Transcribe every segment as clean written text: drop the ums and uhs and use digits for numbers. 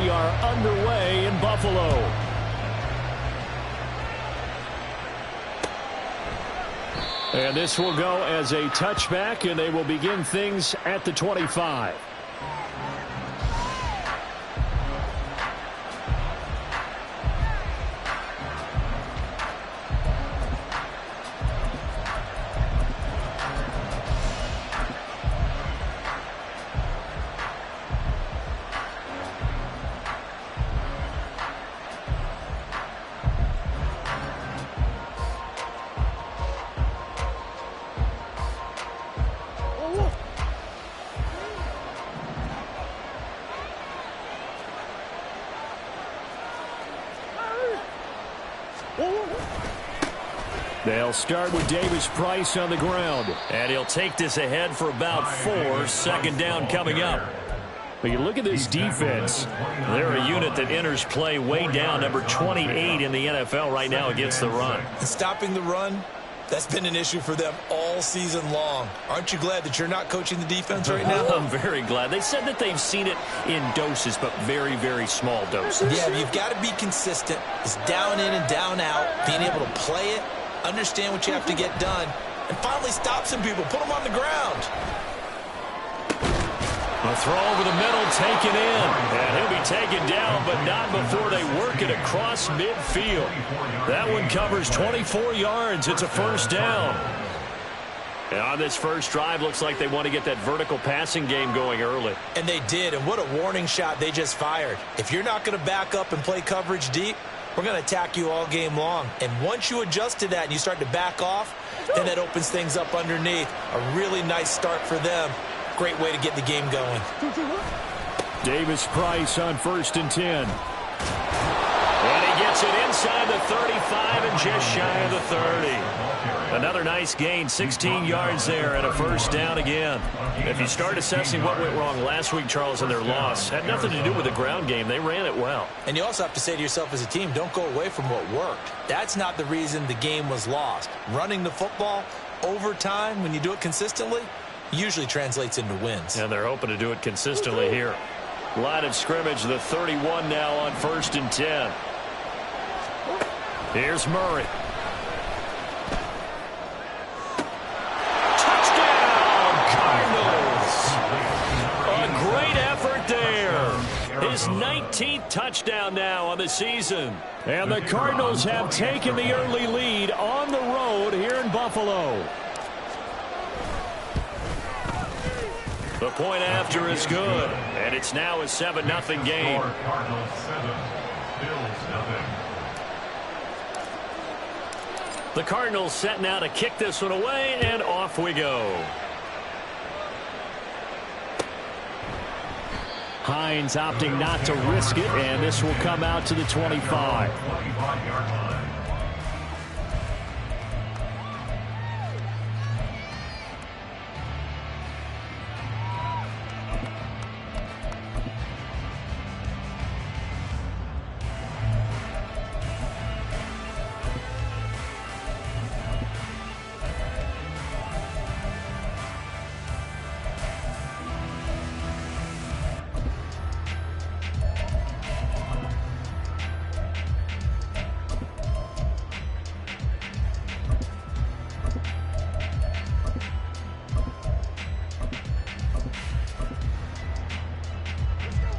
we are underway in Buffalo. And this will go as a touchback, and they will begin things at the 25. They'll start with Davis Price on the ground. And he'll take this ahead for about 4. Second down coming up. But you look at this defense. They're a unit that enters play way down, number 28 in the NFL right now against the run. And stopping the run, that's been an issue for them all season long. Aren't you glad that you're not coaching the defense right now? I'm very glad. They said that they've seen it in doses, but very, very small doses. Yeah, you've got to be consistent. It's down in and down out, being able to play it, understand what you have to get done, and finally stop some people, put them on the ground. A throw over the middle, taken in. And he'll be taken down, but not before they work it across midfield. That one covers 24 yards. It's a first down. And on this first drive, looks like they want to get that vertical passing game going early. And they did, and what a warning shot they just fired. If you're not going to back up and play coverage deep, we're going to attack you all game long. And once you adjust to that and you start to back off, then that opens things up underneath. A really nice start for them. Great way to get the game going. Davis Price on 1st and 10. And he gets it inside the 35 and just shy of the 30. Another nice gain, 16 yards there, and a first down again. If you start assessing what went wrong last week, Charles, in their loss, had nothing to do with the ground game. They ran it well. And you also have to say to yourself as a team, don't go away from what worked. That's not the reason the game was lost. Running the football over time, when you do it consistently, usually translates into wins. And they're hoping to do it consistently here. Line of scrimmage, the 31 now on 1st and 10. Here's Murray. Touchdown, Cardinals! A great effort there. His 19th touchdown now on the season. And the Cardinals have taken the early lead on the road here in Buffalo. The point after is good, and it's now a 7-0 game. The Cardinals setting out to kick this one away, and off we go. Hines opting not to risk it, and this will come out to the 25.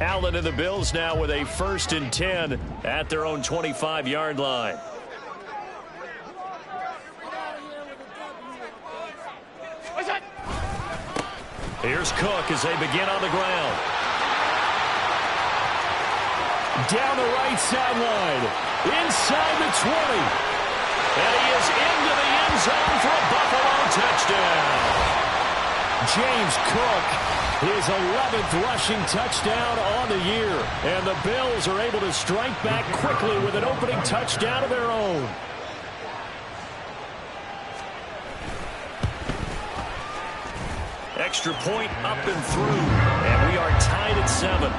Allen and the Bills now with a 1st and 10 at their own 25-yard line. Here's Cook as they begin on the ground. Down the right sideline, inside the 20. And he is into the end zone for a Buffalo touchdown. James Cook, his 11th rushing touchdown on the year. And the Bills are able to strike back quickly with an opening touchdown of their own. Extra point up and through. And we are tied at 7.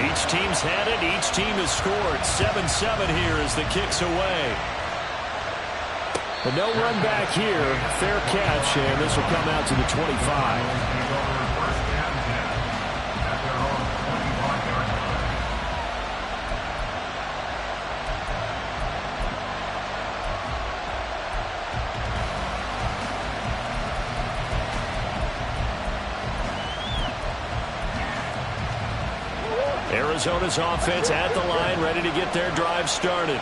Each team's had it. Each team has scored. 7-7 here as the kick's away. But no run back here. Fair catch, and this will come out to the 25. Arizona's offense at the line, ready to get their drive started.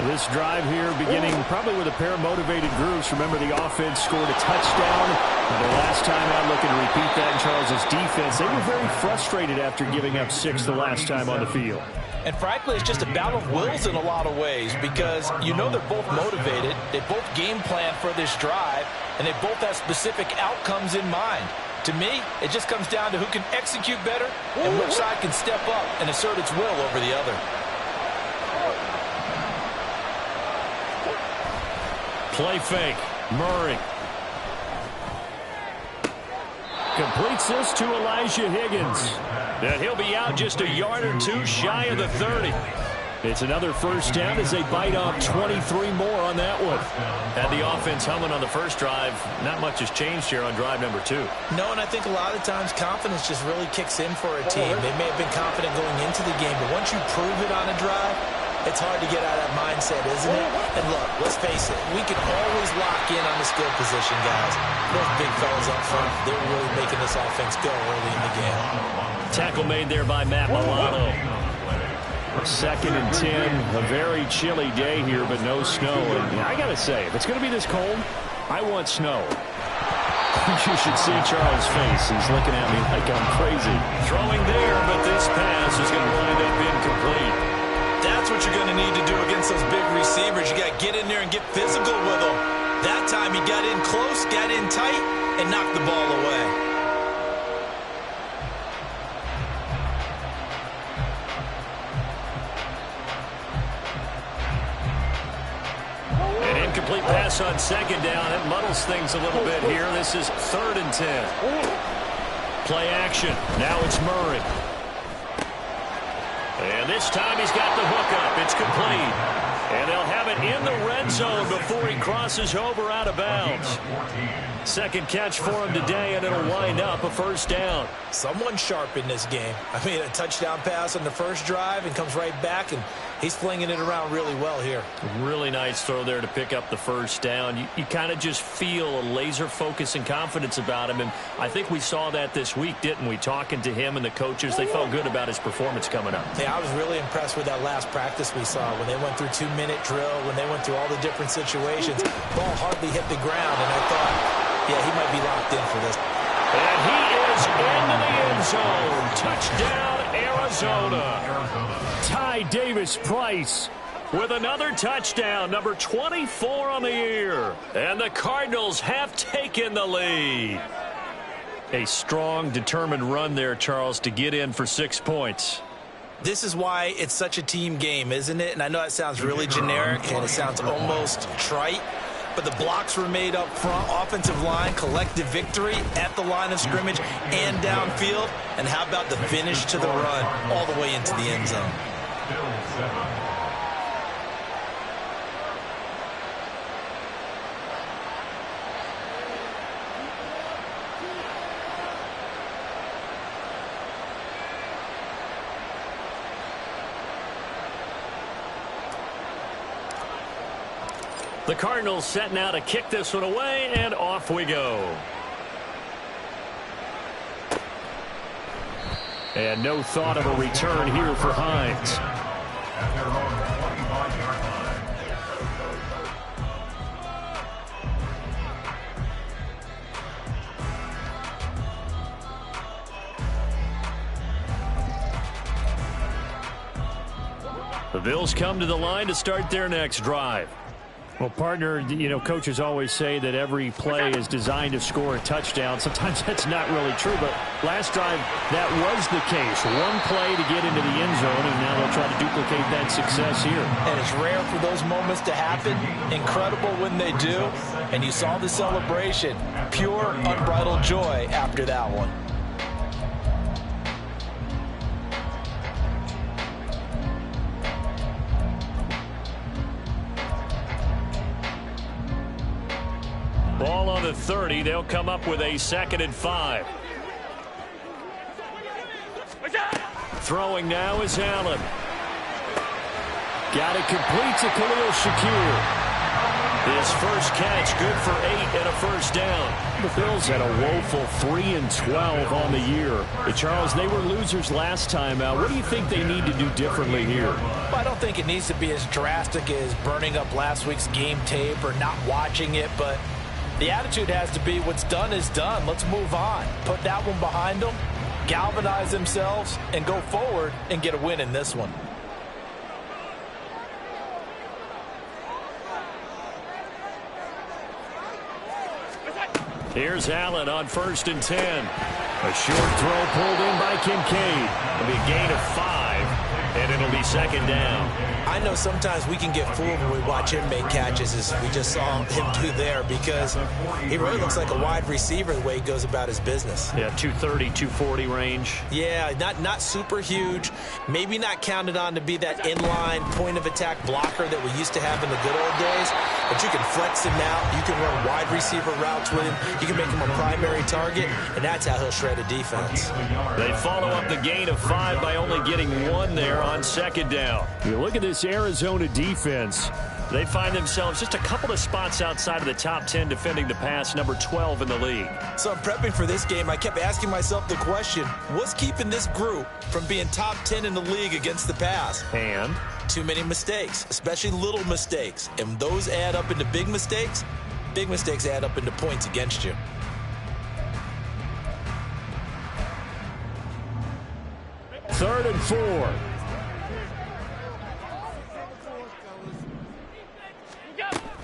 This drive here beginning probably with a pair of motivated groups. Remember, the offense scored a touchdown. And the last time out, looking to repeat that in Charles' defense. They were very frustrated after giving up 6 the last time on the field. And frankly, it's just a battle of wills in a lot of ways because you know they're both motivated. They both game plan for this drive, and they both have specific outcomes in mind. To me, it just comes down to who can execute better and which side can step up and assert its will over the other. Play fake. Murray. Completes this to Elijah Higgins. And he'll be out just a yard or two shy of the 30. It's another first down as they bite off 23 more on that one. Had the offense humming on the first drive. Not much has changed here on drive number 2. No, and I think a lot of times confidence just really kicks in for a team. They may have been confident going into the game, but once you prove it on a drive, it's hard to get out of that mindset, isn't it? And look, let's face it, we can always lock in on the skill position, guys. Those big fellas up front, they're really making this offense go early in the game. Tackle made there by Matt Milano. 2nd and 10, a very chilly day here, but no snow. And I got to say, if it's going to be this cold, I want snow. You should see Charles' face. He's looking at me like I'm crazy. Throwing there, but this pass is going to wind up incomplete. That's what you're going to need to do against those big receivers. You got to get in there and get physical with them. That time he got in close, got in tight, and knocked the ball away. Incomplete pass on 2nd down. It muddles things a little bit here. This is 3rd and 10. Play action. Now it's Murray. And this time he's got the hook up. It's complete. And they'll have it in the red zone before he crosses over out of bounds. 2nd catch for him today, and it'll wind up a first down. Someone sharp in this game. I mean, a touchdown pass on the first drive and comes right back, and he's flinging it around really well here. Really nice throw there to pick up the first down. You kind of just feel a laser focus and confidence about him, and I think we saw that this week, didn't we? Talking to him and the coaches, they felt good about his performance coming up. Yeah, I was really impressed with that last practice we saw when they went through 2-minute drill, when they went through all the different situations. Ball hardly hit the ground, and I thought, yeah, he might be locked in for this. And he is into the end zone. Touchdown, Arizona. Ty Davis-Price with another touchdown, number 24 on the year. And the Cardinals have taken the lead. A strong, determined run there, Charles, to get in for 6 points. This is why it's such a team game, isn't it? And I know it sounds really generic and it sounds almost trite, but the blocks were made up front, offensive line, collective victory at the line of scrimmage and downfield. And how about the finish to the run all the way into the end zone? The Cardinals set now to kick this one away, and off we go. And no thought of a return here for Hines. The Bills come to the line to start their next drive. Well, partner, you know, coaches always say that every play is designed to score a touchdown. Sometimes that's not really true, but last drive, that was the case. One play to get into the end zone, and now they'll try to duplicate that success here. And it's rare for those moments to happen. Incredible when they do. And you saw the celebration. Pure, unbridled joy after that one. 30. They'll come up with a 2nd and 5. Throwing now is Allen. Got it complete to Khalil Shakir. His first catch, good for 8 and a first down. The Bills had a woeful 3-12 on the year. But Charles, they were losers last time out. What do you think they need to do differently here? Well, I don't think it needs to be as drastic as burning up last week's game tape or not watching it, but the attitude has to be what's done is done. Let's move on. Put that one behind them, galvanize themselves, and go forward and get a win in this one. Here's Allen on 1st and 10. A short throw pulled in by Kincaid. It'll be a gain of 5, and it'll be 2nd down. I know sometimes we can get fooled when we watch him make catches, as we just saw him do there, because he really looks like a wide receiver the way he goes about his business. Yeah, 230, 240 range. Yeah, not super huge. Maybe not counted on to be that inline point-of-attack blocker that we used to have in the good old days, but you can flex him out. You can run wide receiver routes with him. You can make him a primary target, and that's how he'll shred a defense. They follow up the gain of 5 by only getting 1 there on 2nd down. You look at this Arizona defense. They find themselves just a couple of spots outside of the top 10 defending the pass, number 12 in the league. So I'm prepping for this game. I kept asking myself the question, what's keeping this group from being top 10 in the league against the pass? And too many mistakes, especially little mistakes. And those add up into big mistakes. Big mistakes add up into points against you. Third and 4.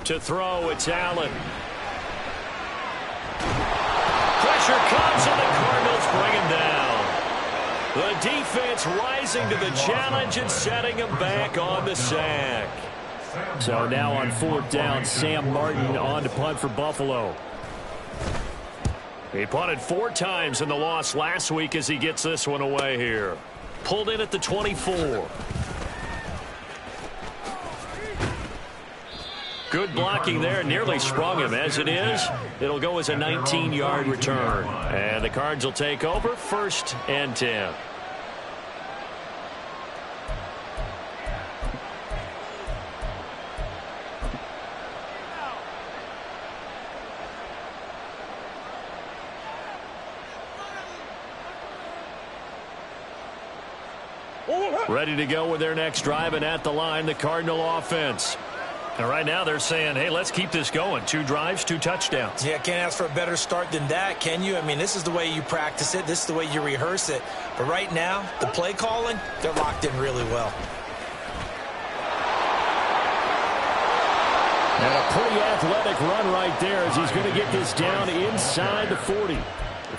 To throw, it's Allen. Pressure comes, and the Cardinals bring him down. The defense rising to the challenge and setting him back on the sack. So now on 4th down, Sam Martin on to punt for Buffalo. He punted 4 times in the loss last week as he gets this one away here. Pulled in at the 24. Good blocking there, nearly sprung him. As it is, it'll go as a 19-yard return. And the Cards will take over, 1st and 10. Ready to go with their next drive, and at the line, the Cardinal offense. And right now they're saying, hey, let's keep this going. 2 drives, 2 touchdowns. Yeah, can't ask for a better start than that, can you? I mean, this is the way you practice it. This is the way you rehearse it. But right now, the play calling, they're locked in really well. And a pretty athletic run right there as he's going to get this down inside the 40.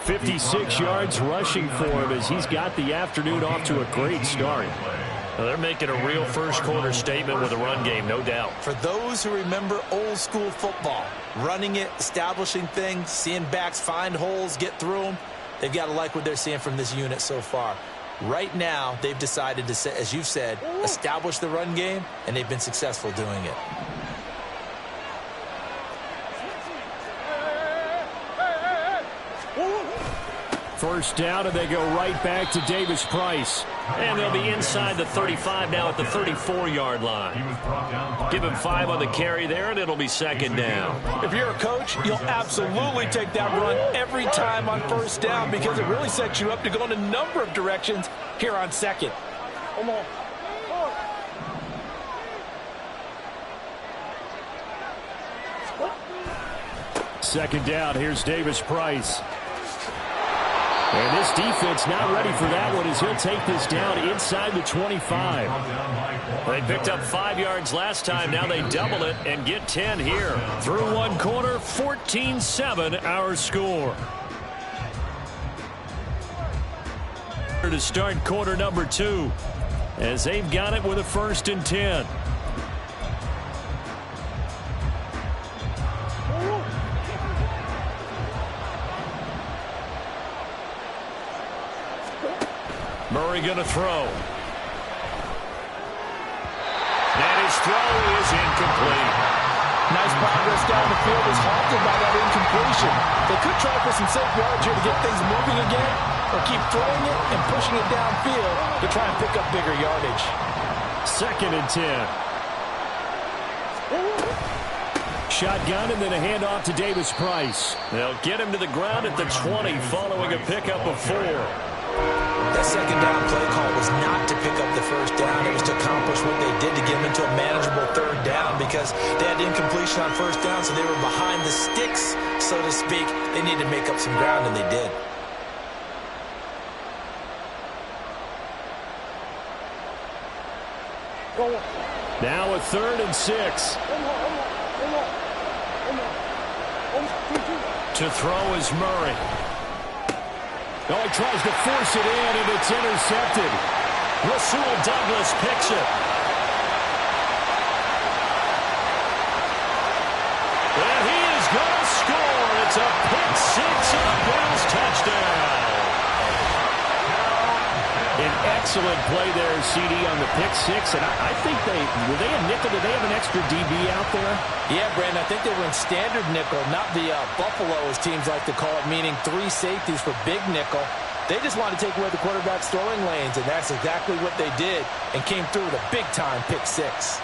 56 yards rushing for him as he's got the afternoon off to a great start. Well, they're making a real first-quarter statement with a run game, no doubt. For those who remember old-school football, running it, establishing things, seeing backs find holes, get through them, they've got to like what they're seeing from this unit so far. Right now, they've decided to, as you've said, establish the run game, and they've been successful doing it. First down, and they go right back to Davis Price. And they'll be inside the 35 now at the 34-yard line. Give him 5 on the carry there, and it'll be 2nd down. If you're a coach, you'll absolutely take that run every time on 1st down because it really sets you up to go in a number of directions here on 2nd. Come on. 2nd down, here's Davis Price. And this defense not ready for that one as he'll take this down inside the 25. They picked up 5 yards last time. Now they double it and get 10 here. Through 1 quarter, 14-7 our score. To start quarter number 2 as they've got it with a 1st and 10. Murray going to throw. And his throw is incomplete. Nice progress down the field is halted by that incompletion. They could try for some safe yards here to get things moving again, or keep throwing it and pushing it downfield to try and pick up bigger yardage. 2nd and 10. Shotgun and then a handoff to Davis Price. They'll get him to the ground at the 20 following a pickup of 4. That 2nd down play call was not to pick up the 1st down. It was to accomplish what they did to get them into a manageable 3rd down because they had incompletion on 1st down, so they were behind the sticks, so to speak. They needed to make up some ground, and they did. Now a 3rd and 6. To throw is Murray. Oh, he tries to force it in, and it's intercepted. Rasul Douglas picks it. And he is going to score. It's a pick-6 and a Bills touchdown. An excellent play there, CD, on the pick-6. And I think were they a nickel? Did they have an extra DB out there? Yeah, Brandon, I think they were in standard nickel, not the Buffalo, as teams like to call it, meaning 3 safeties for big nickel. They just want to take away the quarterback's throwing lanes, and that's exactly what they did and came through with a big-time pick-6.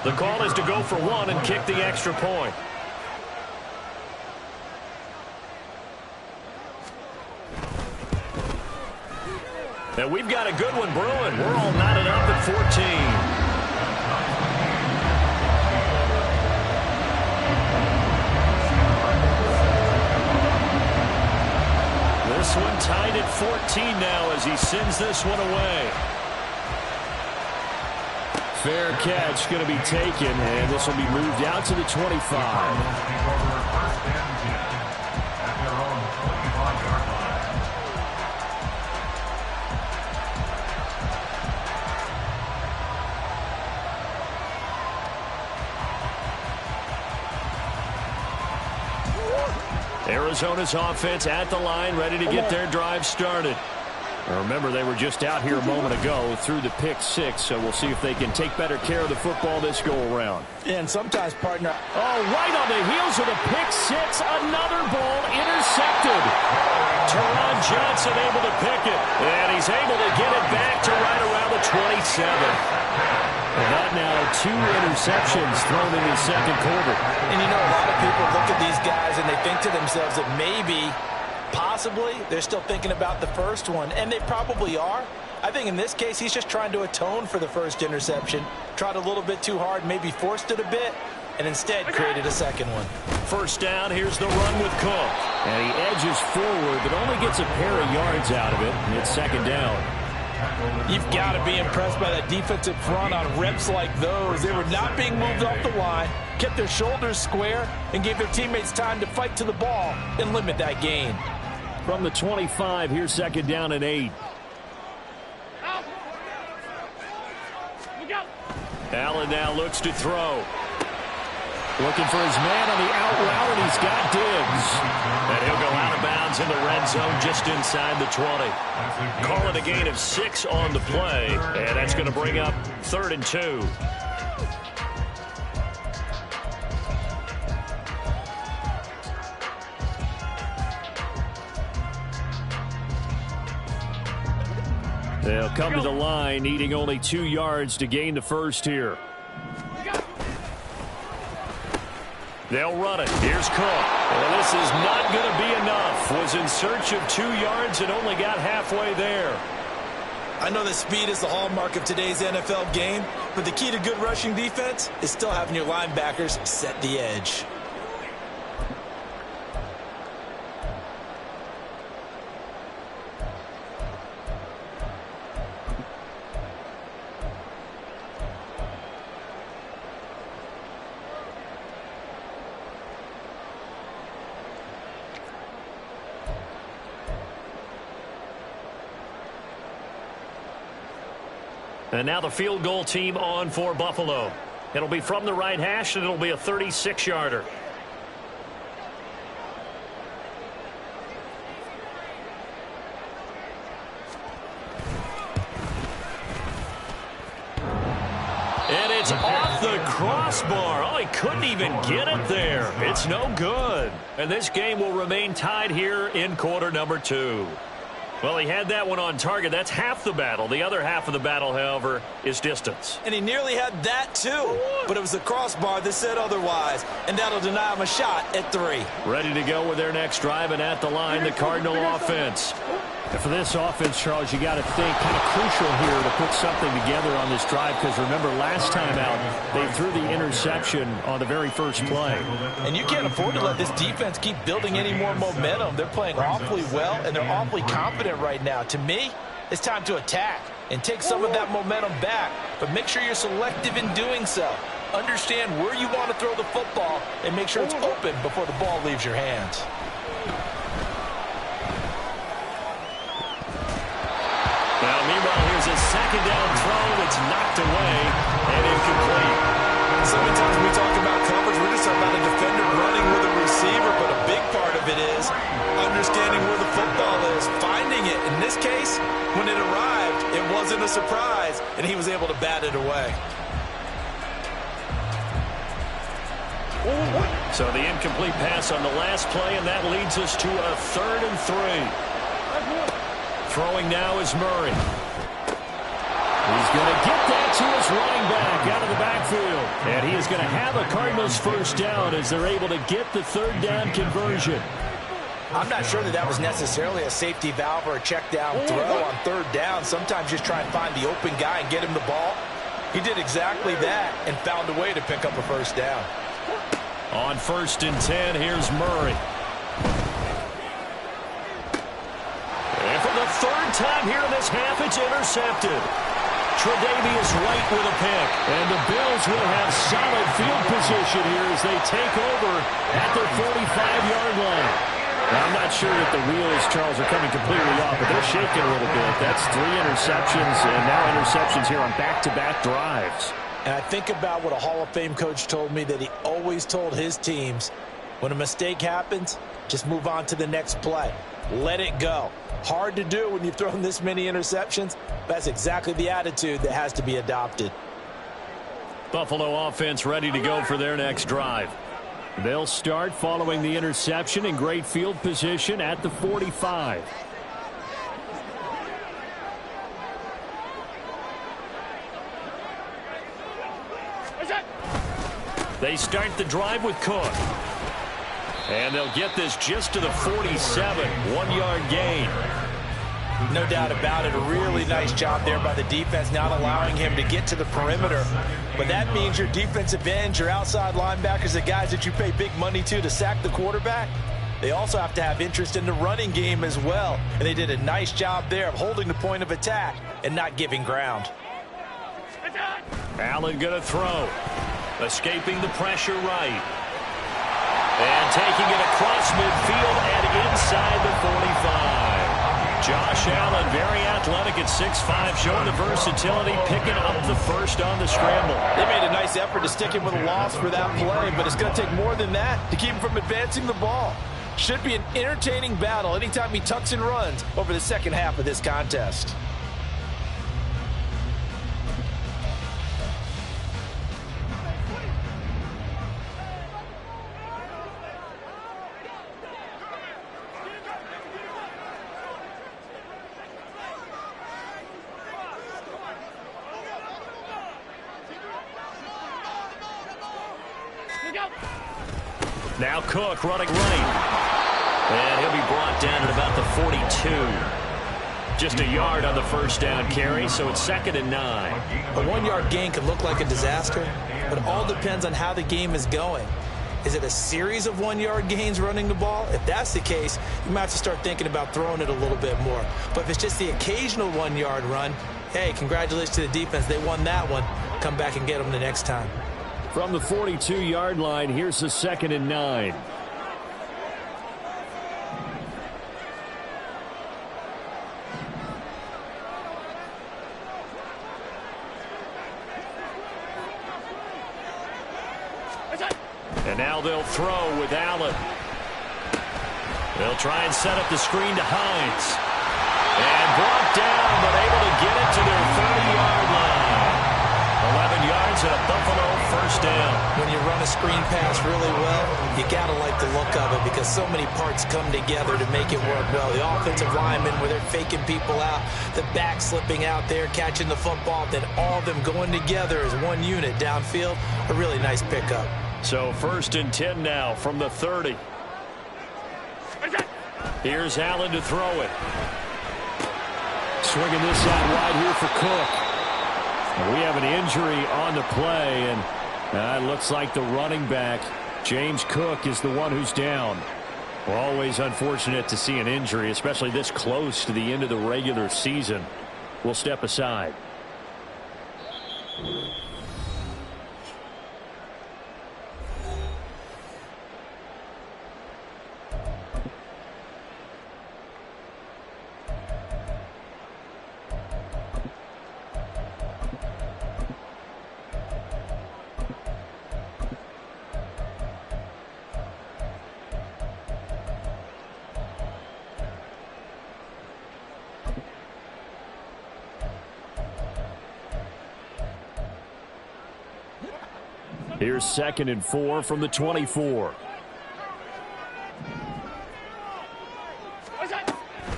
The call is to go for 1 and kick the extra point. And we've got a good one brewing. We're all knotted up at 14. This one tied at 14 now as he sends this one away. Fair catch going to be taken, and this will be moved out to the 25. Arizona's offense at the line, ready to get their drive started. Remember, they were just out here a moment ago through the pick-6, so we'll see if they can take better care of the football this go-around. And sometimes, partner... Oh, right on the heels of the pick-6, another ball intercepted. Teron Johnson able to pick it, and he's able to get it back to right around the 27. And that now 2 interceptions thrown in the 2nd quarter. And you know, a lot of people look at these guys and they think to themselves that maybe... possibly, they're still thinking about the first one, and they probably are. I think in this case, he's just trying to atone for the first interception. Tried a little bit too hard, maybe forced it a bit, and instead created a second one. First down, here's the run with Cook. And he edges forward, but only gets a pair of yards out of it, and it's 2nd down. You've got to be impressed by that defensive front on reps like those. They were not being moved off the line, kept their shoulders square, and gave their teammates time to fight to the ball and limit that gain. From the 25, here's 2nd down and 8. Allen now looks to throw. Looking for his man on the out route, and he's got Diggs. And he'll go out of bounds in the red zone just inside the 20. Call it a gain of 6 on the play, and that's going to bring up 3rd and 2. They'll come to the line, needing only 2 yards to gain the first here. They'll run it. Here's Cook. Well, this is not going to be enough. Was in search of 2 yards and only got halfway there. I know that speed is the hallmark of today's NFL game, but the key to good rushing defense is still having your linebackers set the edge. And now the field goal team on for Buffalo. It'll be from the right hash, and it'll be a 36-yarder. It's off the crossbar. Oh, he couldn't even get it there. It's no good. And this game will remain tied here in quarter number 2. Well, he had that one on target. That's half the battle. The other half of the battle, however, is distance. And he nearly had that, too. But it was the crossbar that said otherwise. And that'll deny him a shot at 3. Ready to go with their next drive, and at the line, the Cardinal offense. And for this offense, Charles, you got to think kind of crucial here to put something together on this drive, because remember last time out they threw the interception on the very first play. And you can't afford to let this defense keep building any more momentum. They're playing awfully well, and they're awfully confident right now. To me, it's time to attack and take some of that momentum back, but make sure you're selective in doing so. Understand where you want to throw the football and make sure it's open before the ball leaves your hands. Now, meanwhile, here's a second down throw that's knocked away and incomplete. So many times we talk about coverage, we're just about a defender running with a receiver, but a big part of it is understanding where the football is, finding it. In this case, when it arrived, it wasn't a surprise, and he was able to bat it away. So the incomplete pass on the last play, and that leads us to a 3rd and 3. Throwing now is Murray. He's going to get that to his running back out of the backfield. And he is going to have a Cardinals first down as they're able to get the 3rd down conversion. I'm not sure that was necessarily a safety valve or a check down throw on 3rd down. Sometimes just try and find the open guy and get him the ball. He did exactly that and found a way to pick up a first down. On 1st and 10, here's Murray. And for the 3rd time here in this half, it's intercepted. Tre'Davious White with a pick. And the Bills will have solid field position here as they take over at their 45-yard line. Now, I'm not sure that the wheels, Charles, are coming completely off, but they're shaking a little bit. That's 3 interceptions, and now interceptions here on back-to-back drives. And I think about what a Hall of Fame coach told me that he always told his teams, when a mistake happens, just move on to the next play. Let it go. Hard to do when you've thrown this many interceptions. That's exactly the attitude that has to be adopted. Buffalo offense ready to go for their next drive. They'll start following the interception in great field position at the 45. They start the drive with Cook. And they'll get this just to the 47, 1-yard gain. No doubt about it. A really nice job there by the defense, not allowing him to get to the perimeter. But that means your defensive ends, your outside linebackers, the guys that you pay big money to sack the quarterback, they also have to have interest in the running game as well. And they did a nice job there of holding the point of attack and not giving ground. Allen going to throw. Escaping the pressure right. And taking it across midfield and inside the 45. Josh Allen, very athletic at 6'5", showing the versatility, picking up the first on the scramble. They made a nice effort to stick him with a loss for that play, but it's going to take more than that to keep him from advancing the ball. Should be an entertaining battle anytime he tucks and runs over the second half of this contest. Now Cook running right. And he'll be brought down at about the 42. Just a yard on the first down carry, so it's 2nd and 9. A 1-yard gain can look like a disaster, but it all depends on how the game is going. Is it a series of 1-yard gains running the ball? If that's the case, you might have to start thinking about throwing it a little bit more. But if it's just the occasional 1-yard run, hey, congratulations to the defense. They won that one. Come back and get them the next time. From the 42-yard line, here's the 2nd and 9. And now they'll throw with Allen. They'll try and set up the screen to Hines. And brought down, but able to get it to their 30-yard line. 11 yards and a a screen pass really well, you got to like the look of it because so many parts come together to make it work well. The offensive linemen, where they're faking people out, the back slipping out there, catching the football, then all of them going together as one unit downfield. A really nice pickup. So 1st and 10 now from the 30. Here's Allen to throw it. Swinging this out wide here for Cook. We have an injury on the play, and it looks like the running back, James Cook, is the one who's down. Well, always unfortunate to see an injury, especially this close to the end of the regular season. We'll step aside. Here's 2nd and 4 from the 24.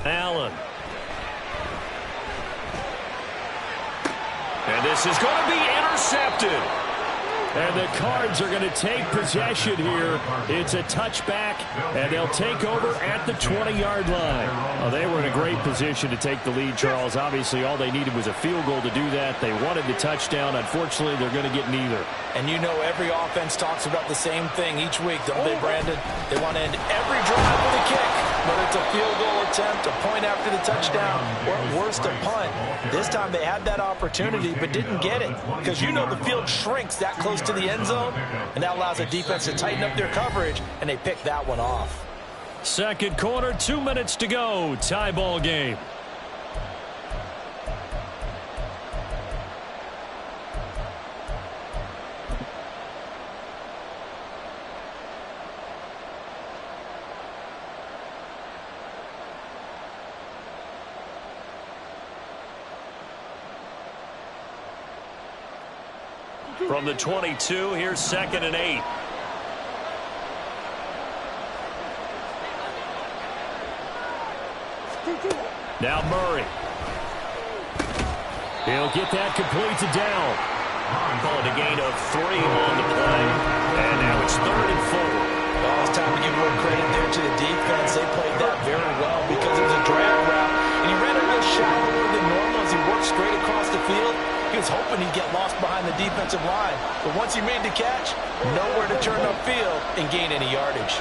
Allen. And this is going to be intercepted. And the Cards are going to take possession here. It's a touchback, and they'll take over at the 20-yard line. Well, they were in a great position to take the lead, Charles. Obviously, all they needed was a field goal to do that. They wanted the touchdown. Unfortunately, they're going to get neither. And you know every offense talks about the same thing each week, don't they, Brandon? They want to end every drive with a kick, whether it's a field goal attempt, a point after the touchdown, or at worst, a punt. This time they had that opportunity but didn't get it because you know the field shrinks that close to the end zone, and that allows the defense to tighten up their coverage, and they pick that one off. Second quarter, 2 minutes to go. Tie ball game. From the 22, here's 2nd and 8. Now Murray. He'll get that complete to Down. Call it a gain of 3 on the play. And now it's 3rd and 4. Oh, it's time to give a little credit there to the defense. They played that very well because it was a drag route. And he ran a little shallower than normal as he worked straight across the field. He was hoping he'd get lost behind the defensive line. But once he made the catch, nowhere to turn upfield and gain any yardage.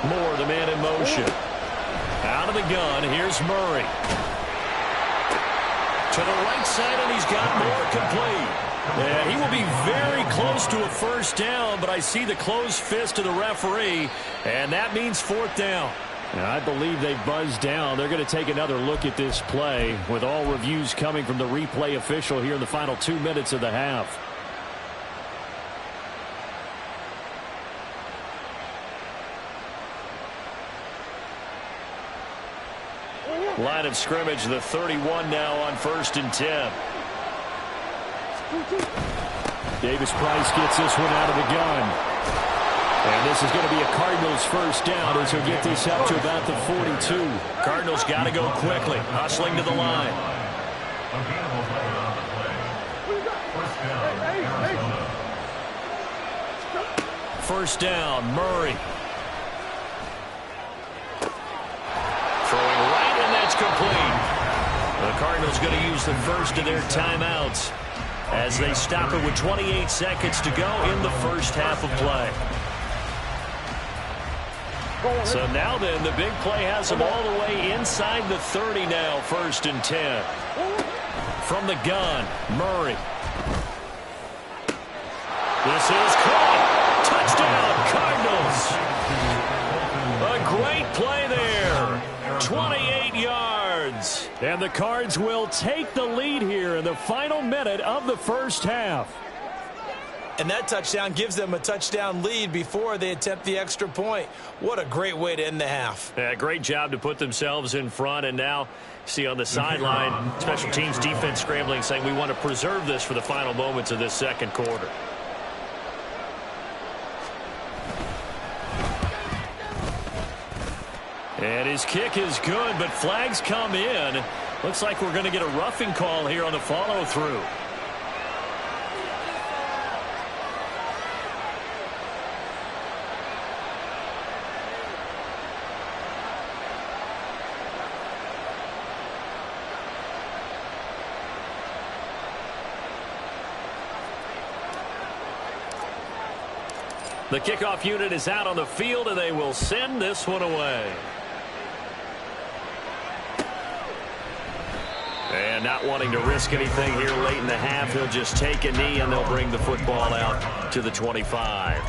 Moore, the man in motion. Out of the gun, here's Murray. To the right side, and he's got Moore complete. And he will be very close to a first down, but I see the closed fist of the referee, and that means 4th down. And I believe they buzzed down. They're going to take another look at this play with all reviews coming from the replay official here in the final 2 minutes of the half. Line of scrimmage, the 31 now on 1st and 10. Davis Price gets this one out of the gun. And this is going to be a Cardinals first down as he'll get this up to about the 42. Cardinals got to go quickly, hustling to the line. First down, Murray. Throwing right, and that's complete. The Cardinals going to use the first of their timeouts as they stop it with 28 seconds to go in the first half of play. So now then, the big play has them all the way inside the 30 now, 1st and 10. From the gun, Murray. This is caught. Touchdown, Cardinals. A great play there. 28 yards. And the Cards will take the lead here in the final minute of the first half. And that touchdown gives them a touchdown lead before they attempt the extra point. What a great way to end the half. Yeah, great job to put themselves in front. And now, see on the sideline, special teams defense scrambling, saying we want to preserve this for the final moments of this second quarter. And his kick is good, but flags come in. Looks like we're going to get a roughing call here on the follow-through. The kickoff unit is out on the field, and they will send this one away. And not wanting to risk anything here late in the half, he'll just take a knee, and they'll bring the football out to the 25.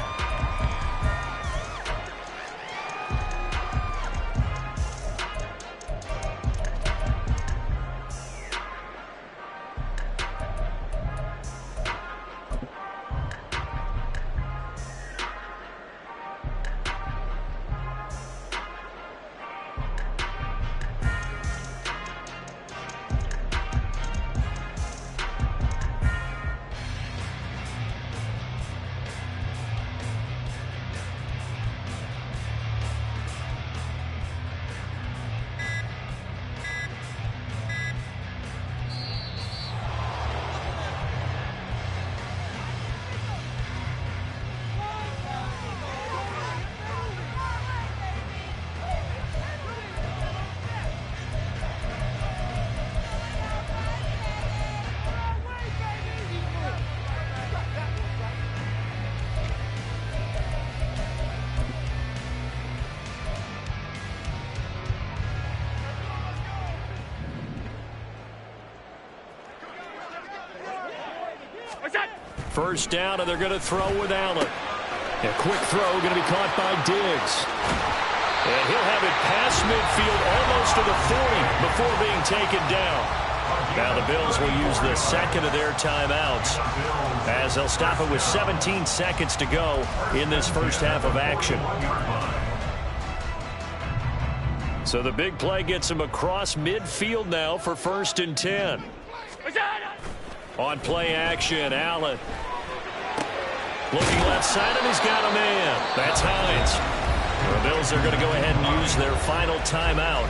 First down, and they're going to throw with Allen. A quick throw going to be caught by Diggs. And he'll have it past midfield almost to the 40 before being taken down. Now the Bills will use the second of their timeouts as they'll stop it with 17 seconds to go in this first half of action. So the big play gets him across midfield now for 1st and 10. On play action, Allen. Looking left side, and he's got a man. That's Hines. The Bills are going to go ahead and use their final timeout.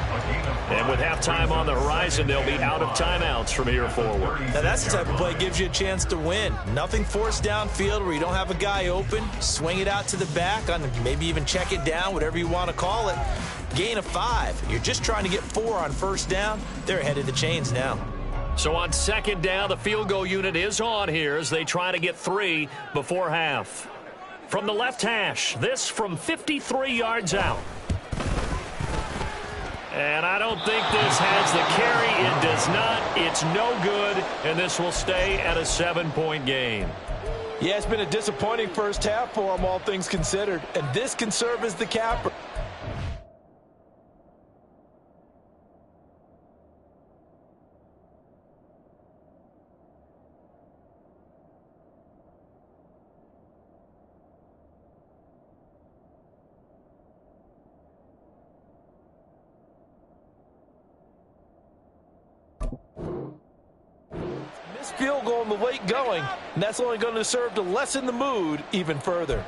And with halftime on the horizon, they'll be out of timeouts from here forward. Now that's the type of play that gives you a chance to win. Nothing forced downfield where you don't have a guy open. Swing it out to the back, on maybe even check it down, whatever you want to call it. Gain of 5. You're just trying to get 4 on first down. They're ahead of the chains now. So on second down, the field goal unit is on here as they try to get 3 before half. From the left hash, this from 53 yards out. And I don't think this has the carry. It does not. It's no good, and this will stay at a 7-point game. Yeah, it's been a disappointing first half for them, all things considered. And this can serve as the capper. Missed field goal in the late going, and that's only going to serve to lessen the mood even further.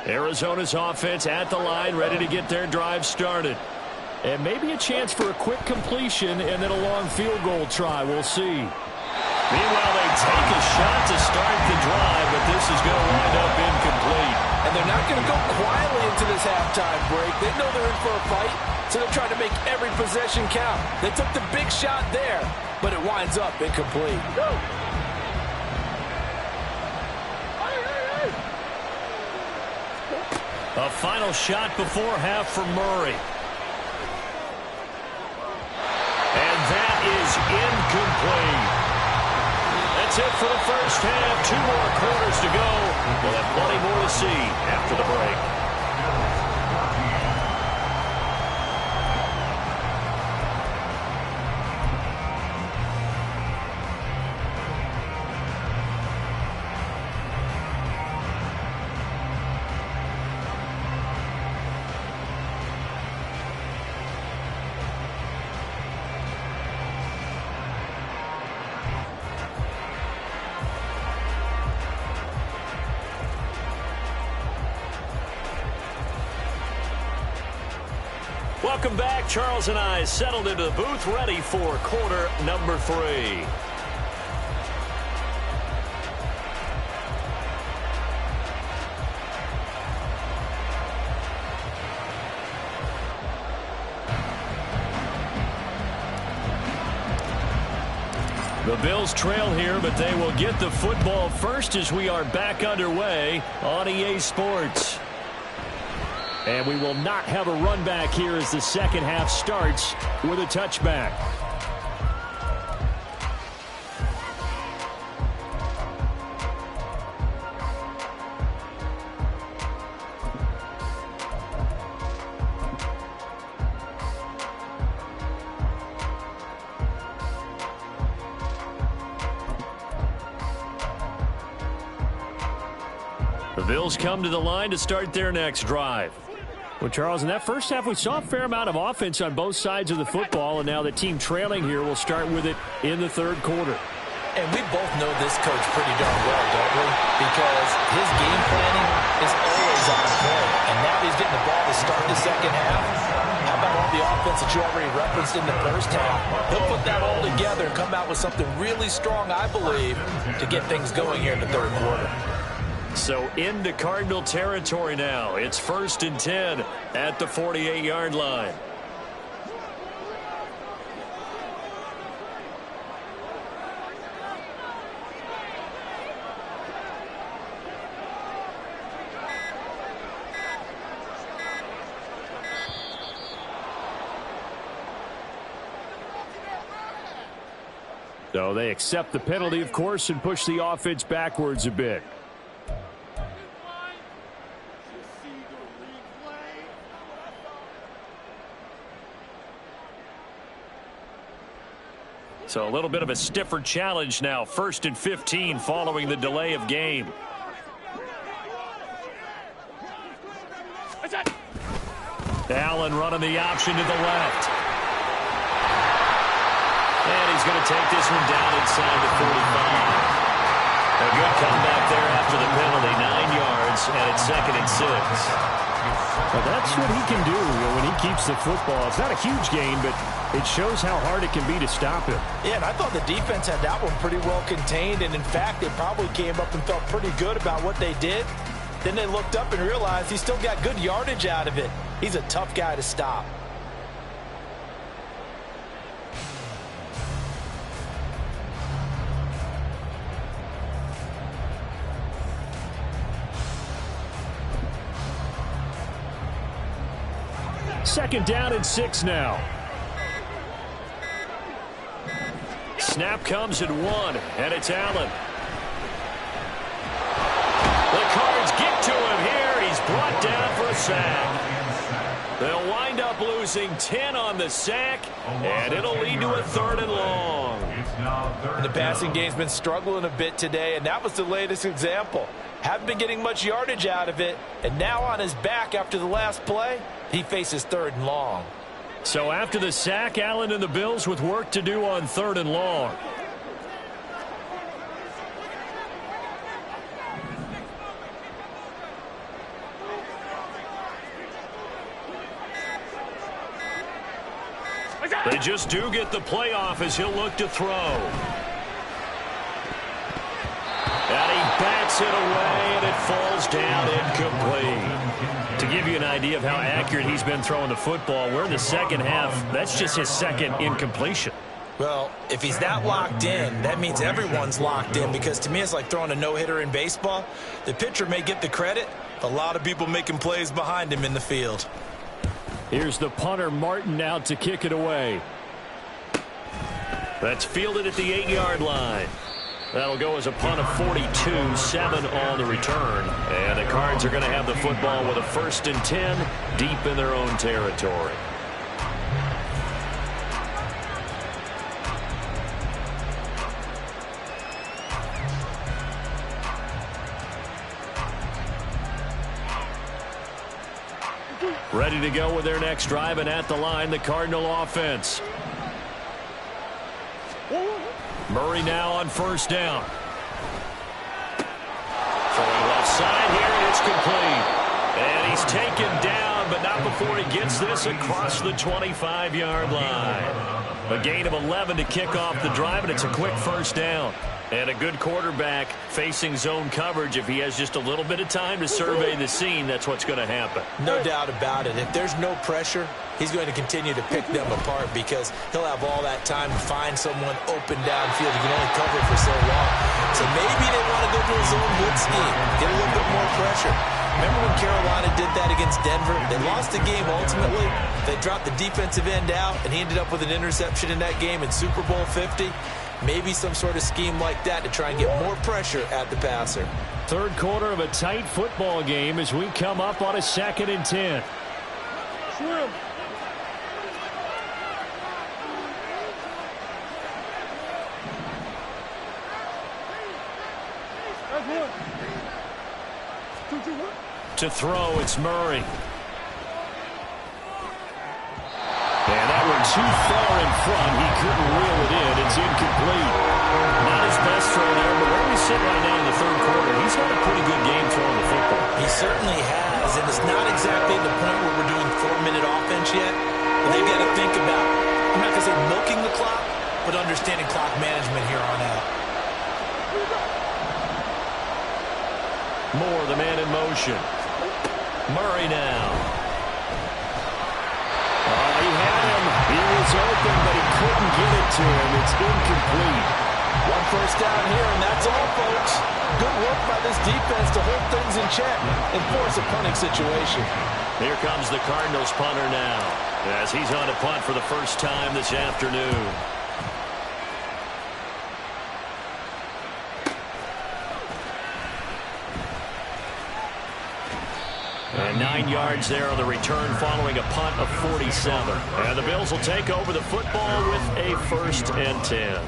Arizona's offense at the line, ready to get their drive started. And maybe a chance for a quick completion and then a long field goal try. We'll see. Meanwhile, they take a shot to start the drive, but this is going to wind up incomplete. And they're not going to go quietly into this halftime break. They know they're in for a fight, so they're trying to make every possession count. They took the big shot there, but it winds up incomplete. A final shot before half for Murray. And that is incomplete. That's it for the first half. 2 more quarters to go. We'll have plenty more to see after the break. Welcome back. Charles and I settled into the booth, ready for quarter number 3. The Bills trail here, but they will get the football first as we are back underway on EA Sports. And we will not have a run back here as the second half starts with a touchback. The Bills come to the line to start their next drive. Well, Charles, in that first half, we saw a fair amount of offense on both sides of the football, and now the team trailing here will start with it in the third quarter. And we both know this coach pretty darn well, don't we? Because his game planning is always on point. And now he's getting the ball to start the second half. How about all the offense that you already referenced in the first half? He'll put that all together and come out with something really strong, I believe, to get things going here in the third quarter. So into Cardinal territory now. It's 1st and 10 at the 48-yard line. So they accept the penalty, of course, and push the offense backwards a bit. So a little bit of a stiffer challenge now. 1st and 15 following the delay of game. Allen running the option to the left. And he's going to take this one down inside the 45. A good comeback there after the penalty. 9 yards, and it's 2nd and 6. Well, that's what he can do when he keeps the football. It's not a huge gain, but it shows how hard it can be to stop him. Yeah, and I thought the defense had that one pretty well contained, and in fact, they probably came up and felt pretty good about what they did. Then they looked up and realized he still got good yardage out of it. He's a tough guy to stop. Second down and 6 now. Snap comes at 1, and it's Allen. The Cards get to him here. He's brought down for a sack. They'll wind up losing 10 on the sack, and it'll lead to a 3rd and long. The passing game's been struggling a bit today, and that was the latest example. Haven't been getting much yardage out of it, and now on his back after the last play, he faces 3rd and long. So after the sack, Allen and the Bills with work to do on 3rd and long. They just do get the play off as he'll look to throw. And he bats it away, and it falls down incomplete. To give you an idea of how accurate he's been throwing the football, we're in the second half. That's just his 2nd incompletion. Well, if he's not locked in, that means everyone's locked in, because to me it's like throwing a no-hitter in baseball. The pitcher may get the credit. A lot of people making plays behind him in the field. Here's the punter, Martin, out to kick it away. That's fielded at the 8-yard line. That'll go as a punt of 42, 7 on the return. And the Cards are going to have the football with a 1st and 10 deep in their own territory. Ready to go with their next drive, and at the line, the Cardinal offense. Murray now on 1st down. Throwing left side here, it's complete. And he's taken down down, but not before he gets this across the 25-yard line. A gain of 11 to kick off the drive, and it's a quick first down. And a good quarterback facing zone coverage. If he has just a little bit of time to survey the scene, that's what's going to happen. No doubt about it. If there's no pressure, he's going to continue to pick them apart because he'll have all that time to find someone open downfield. He can only cover for so long. So maybe they want to go to a zone blitz scheme, get a little bit more pressure. Remember when Carolina did that against Denver? They lost the game ultimately. They dropped the defensive end out, and he ended up with an interception in that game in Super Bowl 50. Maybe some sort of scheme like that to try and get more pressure at the passer. Third quarter of a tight football game as we come up on a 2nd and 10. Swim. That's one. Two, one. To throw, it's Murray. And that one too far in front. He couldn't reel it in. It's incomplete. Not his best throw there, but where we sit right now in the third quarter, he's had a pretty good game throwing the football. He certainly has, and it's not exactly the point where we're doing 4-minute offense yet. But they've got to think about, I'm not going to say milking the clock, but understanding clock management here on out. Moore, the man in motion. Murray now. He had him. He was open, but he couldn't get it to him. It's incomplete. One first down here, and that's all, folks. Good work by this defense to hold things in check and force a punting situation. Here comes the Cardinals punter now, as he's on a punt for the first time this afternoon. And 9 yards there on the return following a punt of 47. And the Bills will take over the football with a 1st and 10.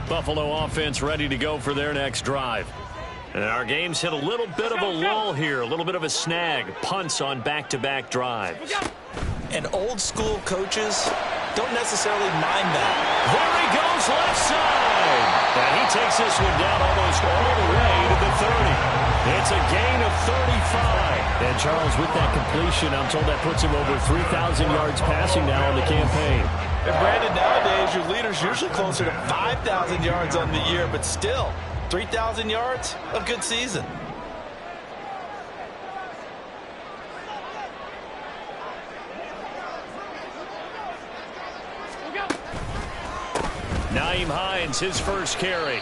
Buffalo offense ready to go for their next drive. And our game's hit a little bit of a lull here, a little bit of a snag. Punts on back-to-back drives. And old-school coaches don't necessarily mind that. There he goes, left side. And he takes this one down almost all the way to the 30. It's a gain of 35. And Charles, with that completion, I'm told that puts him over 3,000 yards passing now on the campaign. And Brandon, nowadays, your leader's usually closer to 5,000 yards on the year, but still, 3,000 yards, a good season. Nyheim Hines, his first carry.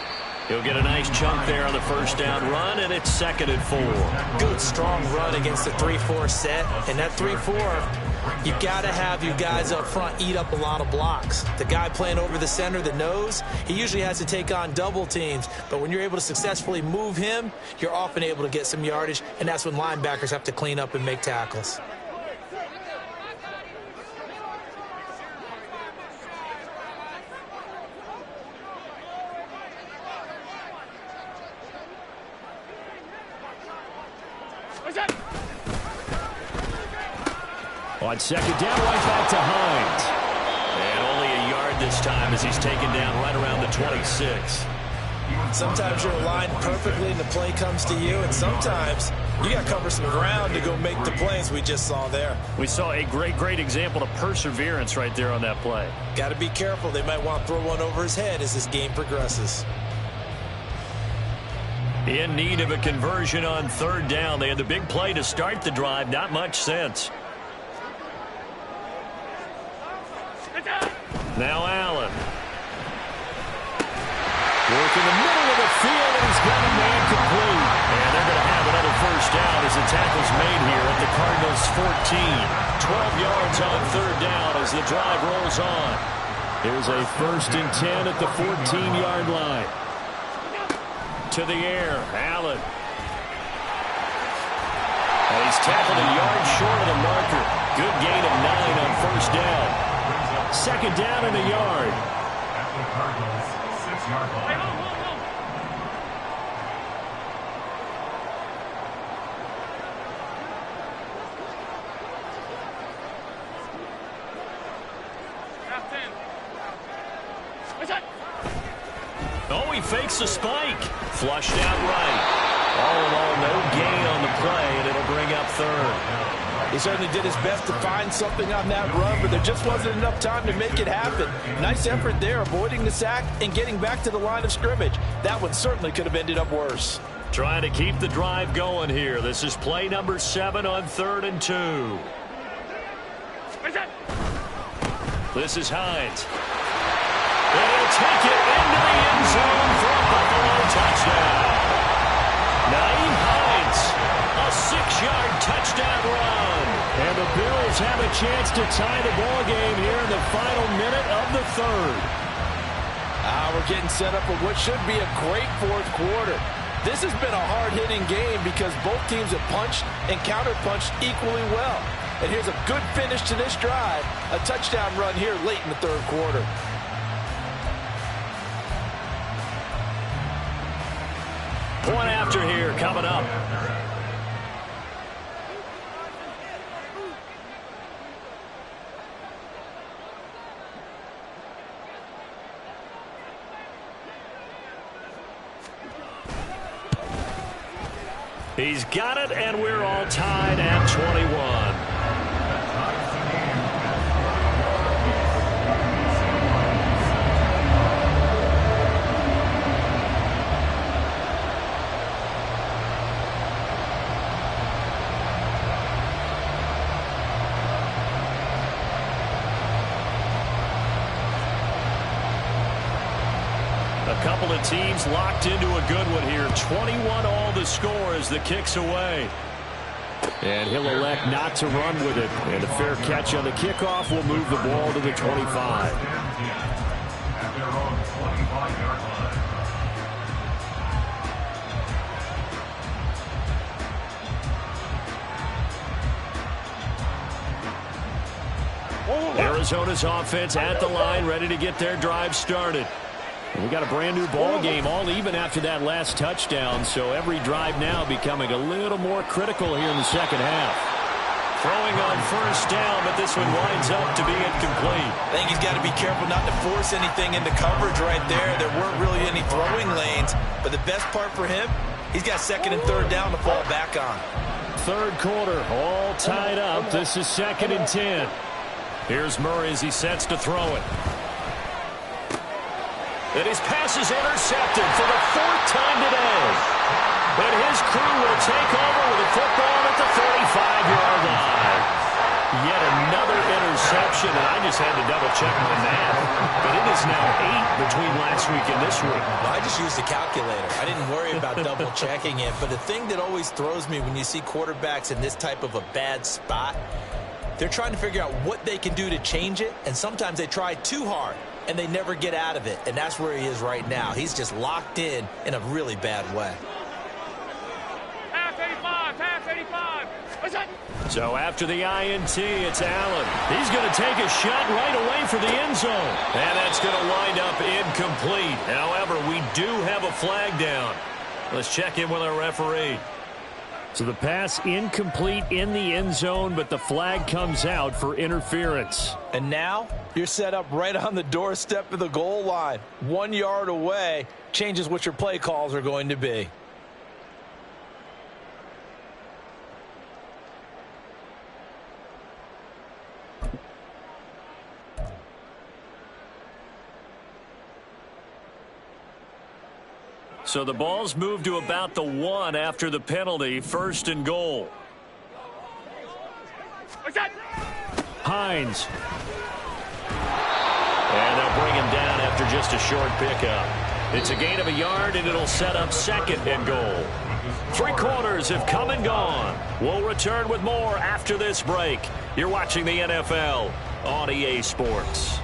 He'll get a nice chunk there on the first down run, and it's 2nd and 4. Good, strong run against the 3-4 set. And that 3-4, you've got to have your guys up front eat up a lot of blocks. The guy playing over the center, the nose, he usually has to take on double teams. But when you're able to successfully move him, you're often able to get some yardage, and that's when linebackers have to clean up and make tackles. On 2nd down, right back to Hines. And only a yard this time as he's taken down right around the 26. Sometimes you're aligned perfectly and the play comes to you, and sometimes you got to cover some ground to go make the plays we just saw there. We saw a great example of perseverance right there on that play. Got to be careful. They might want to throw one over his head as this game progresses. In need of a conversion on 3rd down. They had the big play to start the drive. Not much sense. Now Allen. Work in the middle of the field, and he's got a man complete. And they're going to have another first down as the tackle's made here at the Cardinals' 14. 12 yards on 3rd down as the drive rolls on. Here's a 1st and 10 at the 14-yard line. To the air, Allen. And he's tackled a yard short of the marker. Good gain of 9 on 1st down. 2nd down and a yard. At the Cardinals' 6-yard line. Half 10. fakes a spike. Flushed out right. All in all, no gain on the play, and it'll bring up third. He certainly did his best to find something on that run, but there just wasn't enough time to make it happen. Nice effort there, avoiding the sack and getting back to the line of scrimmage. That one certainly could have ended up worse. Trying to keep the drive going here. This is play number 7 on 3rd and 2. This is Hines. And he'll take it into the end zone for a Buffalo touchdown. Naeem Hines, a 6-yard touchdown run. And the Bills have a chance to tie the ball game here in the final minute of the 3rd. We're getting set up for what should be a great 4th quarter. This has been a hard-hitting game because both teams have punched and counter-punched equally well. And here's a good finish to this drive, a touchdown run here late in the 3rd quarter. Point after here coming up. He's got it, and we're all tied at 21. A couple of teams locked into a good one here. 21 all the score as the kick's away. And he'll elect not to run with it. And a fair catch on the kickoff will move the ball to the 25. At their own 25-yard line. Arizona's offense at the line, ready to get their drive started. And we got a brand new ball game, all even after that last touchdown. So every drive now becoming a little more critical here in the second half. Throwing on 1st down, but this one winds up to be incomplete. I think he's got to be careful not to force anything into coverage right there. There weren't really any throwing lanes. But the best part for him, he's got 2nd and 3rd down to fall back on. 3rd quarter, all tied up. This is 2nd and 10. Here's Murray as he sets to throw it. And his pass is intercepted for the 4th time today. And his crew will take over with a football at the 35-yard line. Yet another interception, and I just had to double-check my math. But it is now 8 between last week and this week. Well, I just used the calculator. I didn't worry about double-checking it. But the thing that always throws me when you see quarterbacks in this type of a bad spot, they're trying to figure out what they can do to change it, and sometimes they try too hard, and they never get out of it. And that's where he is right now. He's just locked in a really bad way. Pass 85, pass 85. What's that? So after the INT, it's Allen. He's going to take a shot right away for the end zone. And that's going to wind up incomplete. However, we do have a flag down. Let's check in with our referee. So the pass incomplete in the end zone, but the flag comes out for interference. And now you're set up right on the doorstep of the goal line. 1 yard away changes what your play calls are going to be. So the ball's moved to about the 1 after the penalty. 1st and goal. Hines. And they'll bring him down after just a short pickup. It's a gain of a yard, and it'll set up 2nd and goal. 3 quarters have come and gone. We'll return with more after this break. You're watching the NFL on EA Sports.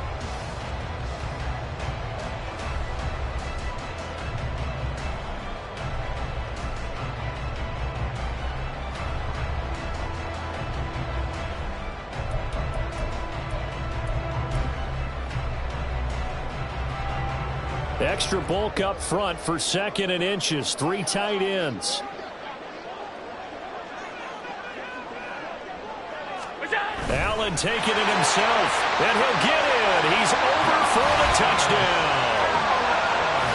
Extra bulk up front for 2nd and inches. 3 tight ends. Allen taking it himself, and he'll get in. He's over for the touchdown.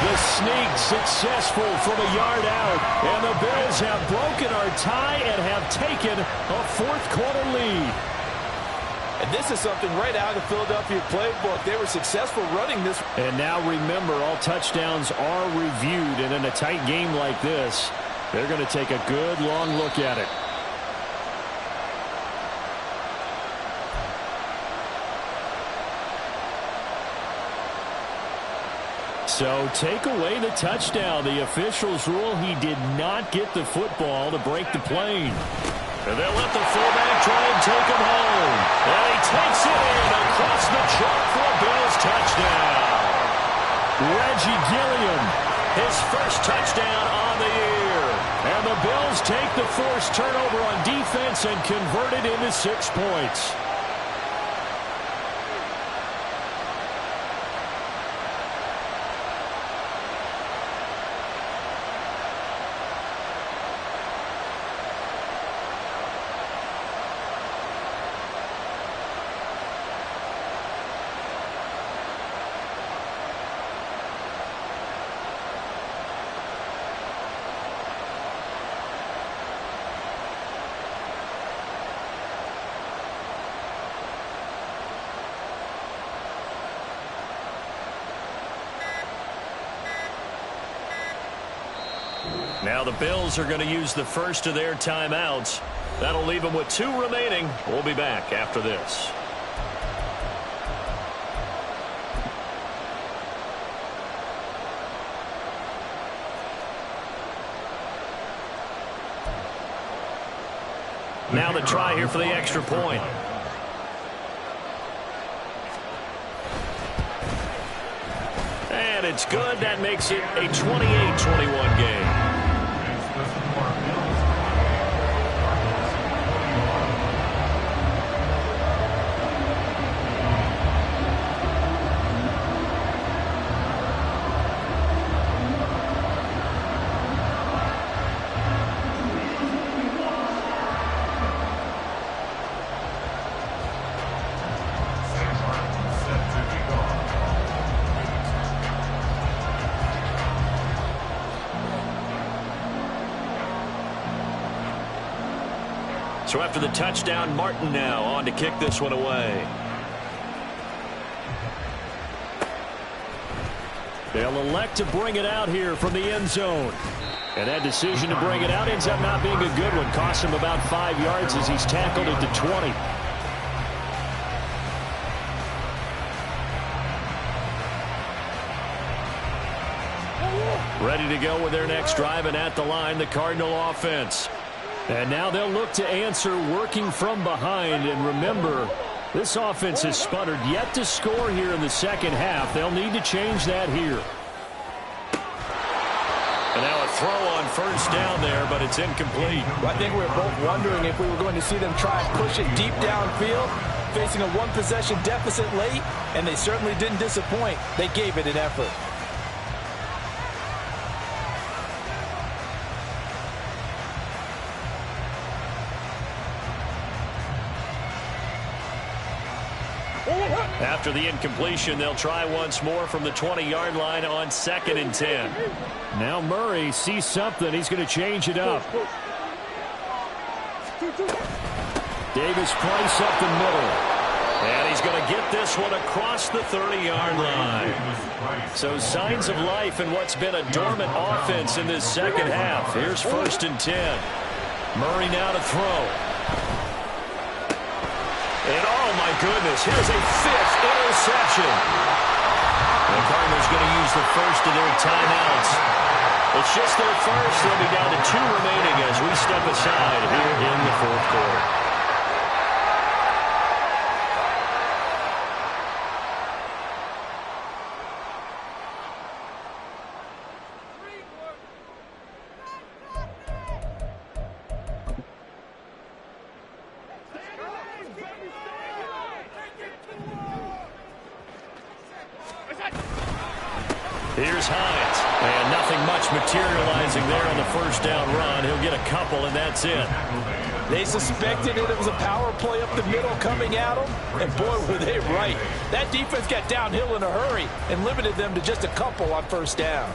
The sneak successful from a yard out. And the Bills have broken our tie and have taken a fourth-quarter lead. And this is something right out of the Philadelphia playbook. They were successful running this. And now remember, all touchdowns are reviewed. And in a tight game like this, they're going to take a good long look at it. So take away the touchdown. The officials rule he did not get the football to break the plane. And they'll let the fullback try and take him home. And he takes it in across the chalk for a Bills touchdown. Reggie Gilliam, his first touchdown on the year. And the Bills take the forced turnover on defense and convert it into 6 points. Now the Bills are going to use the first of their timeouts. That'll leave them with 2 remaining. We'll be back after this. Now the try here for the extra point. And it's good. That makes it a 28-21 game. So after the touchdown, Martin now on to kick this one away. They'll elect to bring it out here from the end zone. And that decision to bring it out ends up not being a good one. Costs him about 5 yards as he's tackled at the 20. Ready to go with their next drive, and at the line, the Cardinal offense. And now they'll look to answer working from behind. And remember, this offense has sputtered yet to score here in the second half. They'll need to change that here. And now a throw on first down there, but it's incomplete. Well, I think we were both wondering if we were going to see them try and push it deep downfield, facing a one-possession deficit late, and they certainly didn't disappoint. They gave it an effort. After the incompletion, they'll try once more from the 20-yard line on 2nd and 10. Now Murray sees something. He's going to change it up. Davis Price up the middle. And he's going to get this one across the 30-yard line. So signs of life in what's been a dormant offense in this second half. Here's 1st and 10. Murray now to throw. And oh my goodness, here's a 5th interception. The Cardinals going to use the first of their timeouts. It's just their first. They'll be down to 2 remaining as we step aside here in the 4th quarter. Here's Hines. And nothing much materializing there on the first down run. He'll get a couple, and that's it. They suspected it was a power play up the middle coming at them, and boy, were they right. That defense got downhill in a hurry and limited them to just a couple on first down.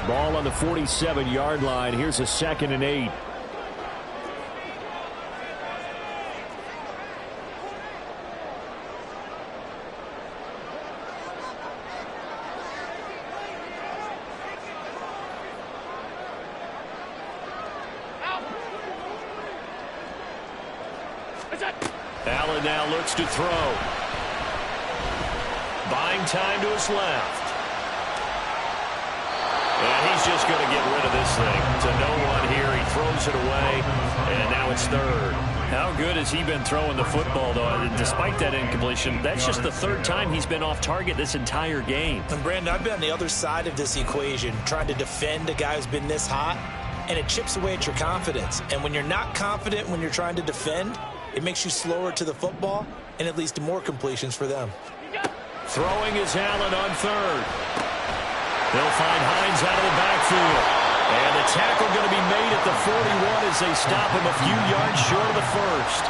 Ball on the 47-yard line. Here's a 2nd and 8. Allen now looks to throw. Buying time to his left. And he's just going to get rid of this thing to no one here. He throws it away, and now it's 3rd. How good has he been throwing the football, though? Despite that incompletion, that's just the 3rd time he's been off target this entire game. And, Brandon, I've been on the other side of this equation, trying to defend a guy who's been this hot, and it chips away at your confidence. And when you're not confident when you're trying to defend, it makes you slower to the football, and it leads to more completions for them. Throwing is Allen on 3rd. They'll find Hines out of the backfield. And the tackle going to be made at the 41 as they stop him a few yards short of the first.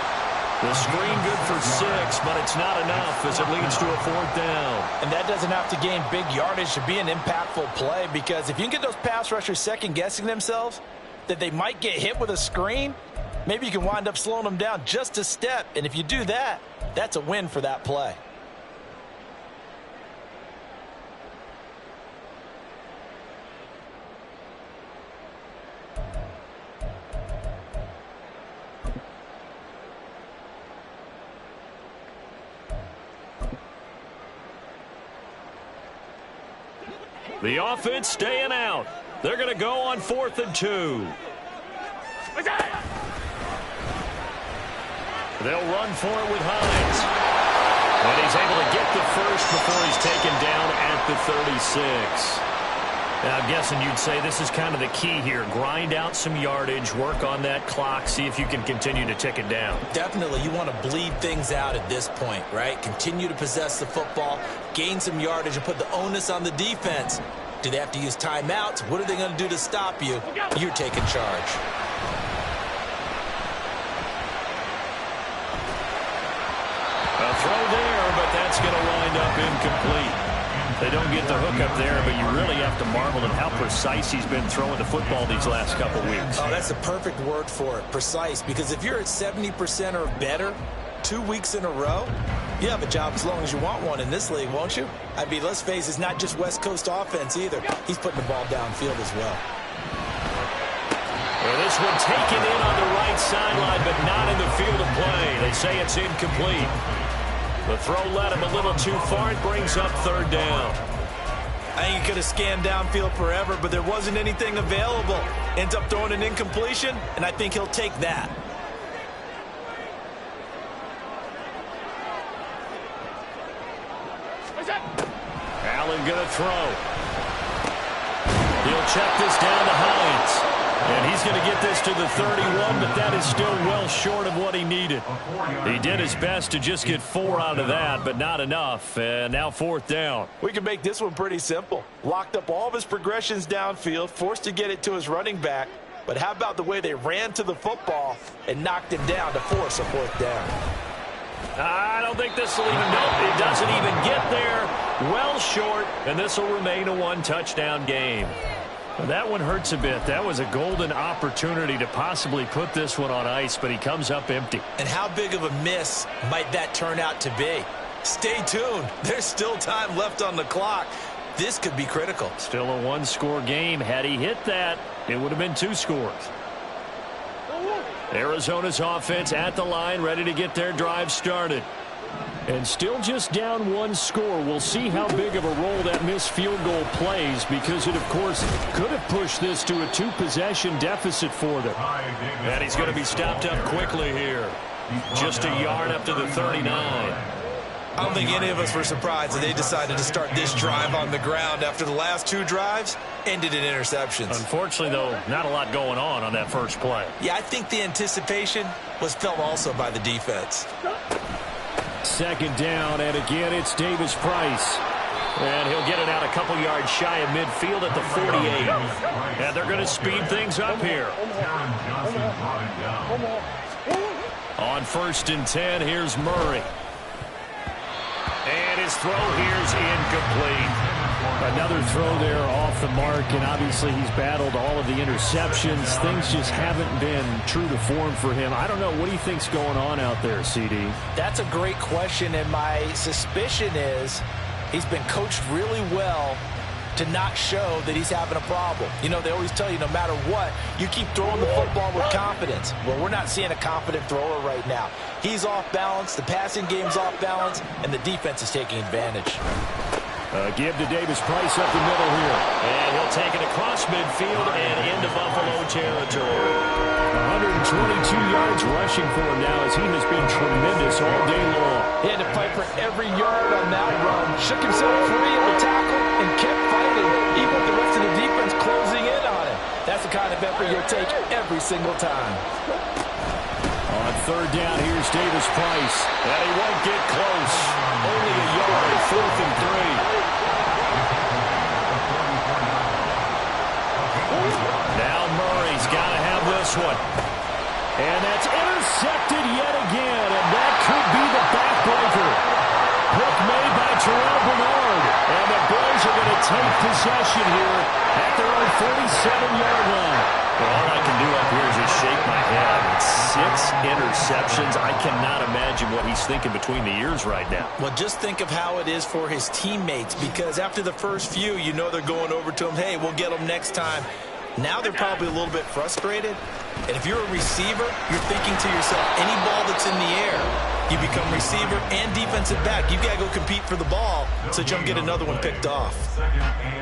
The screen good for 6, but it's not enough as it leads to a 4th down. And that doesn't have to gain big yardage to be an impactful play, because if you can get those pass rushers second-guessing themselves that they might get hit with a screen, maybe you can wind up slowing them down just a step. And if you do that, that's a win for that play. The offense staying out. They're going to go on 4th and 2. They'll run for it with Hines. And he's able to get the first before he's taken down at the 36. Now, I'm guessing you'd say this is kind of the key here. Grind out some yardage, work on that clock, see if you can continue to tick it down. Definitely, you want to bleed things out at this point, right? Continue to possess the football, gain some yardage, and put the onus on the defense. Do they have to use timeouts? What are they going to do to stop you? You're taking charge. A throw there, but that's going to wind up incomplete. They don't get the hook up there, but you really have to marvel at how precise he's been throwing the football these last couple weeks. Oh, that's the perfect word for it, precise, because if you're at 70% or better 2 weeks in a row, you have a job as long as you want one in this league, won't you? I mean, let's face it, it's not just West Coast offense either. He's putting the ball downfield as well. Well, this one taken in on the right sideline, but not in the field of play. They say it's incomplete. The throw led him a little too far. It brings up 3rd down. I think he could have scanned downfield forever, but there wasn't anything available. Ends up throwing an incompletion, and I think he'll take that. Allen going to throw. He'll check this down to Hines. And he's going to get this to the 31, but that is still well short of what he needed. He did his best to just get 4 out of that, but not enough. And now 4th down. We can make this one pretty simple. Locked up all of his progressions downfield, forced to get it to his running back. But how about the way they ran to the football and knocked him down to force a 4th down? I don't think this will even go. It doesn't even get there. Well short, and this will remain a 1-touchdown game. Well, that one hurts a bit. That was a golden opportunity to possibly put this one on ice, but he comes up empty. And how big of a miss might that turn out to be? Stay tuned. There's still time left on the clock. This could be critical. Still a 1-score game. Had he hit that, it would have been 2 scores. Arizona's offense at the line, ready to get their drive started. And still just down 1 score. We'll see how big of a role that missed field goal plays, because it, of course, could have pushed this to a 2-possession deficit for them. And he's going to be stopped up quickly here. Just a yard up to the 39. I don't think any of us were surprised that they decided to start this drive on the ground after the last 2 drives ended in interceptions. Unfortunately, though, not a lot going on that first play. Yeah, I think the anticipation was felt also by the defense. Second down, and again, it's Davis-Price. And he'll get it out a couple yards shy of midfield at the 48. And they're going to speed things up here. On 1st and 10, here's Murray. And his throw here's incomplete. Another throw there off the mark, and obviously he's battled all of the interceptions. Things just haven't been true to form for him. I don't know. What do you think's going on out there, CD? That's a great question, and my suspicion is he's been coached really well to not show that he's having a problem. You know, they always tell you no matter what, you keep throwing the football with confidence. Well, we're not seeing a confident thrower right now. He's off balance, the passing game's off balance, and the defense is taking advantage. Give to Davis-Price up the middle here. And he'll take it across midfield and into Buffalo territory. 122 yards rushing for him now as he has been tremendous all day long. He had to fight for every yard on that run. Shook himself free of the tackle and kept fighting, even with the rest of the defense closing in on him. That's the kind of effort you'll take every single time. On 3rd down, here's Davis-Price. And he won't get close. Only a yard, 4th and 3. Now Murray's got to have this one. And that's intercepted yet again, and that could be the backbreaker. Pick made by Terrell Bernard. And the Bills are going to take possession here at their own 47-yard line. Well, all I can do up here is just shake my head. It's 6 interceptions. I cannot imagine what he's thinking between the ears right now. Well, just think of how it is for his teammates, because after the first few, you know they're going over to him, hey, we'll get them next time. Now they're probably a little bit frustrated. And if you're a receiver, you're thinking to yourself, any ball that's in the air, you become receiver and defensive back. You've got to go compete for the ball so that you don't get another one picked off.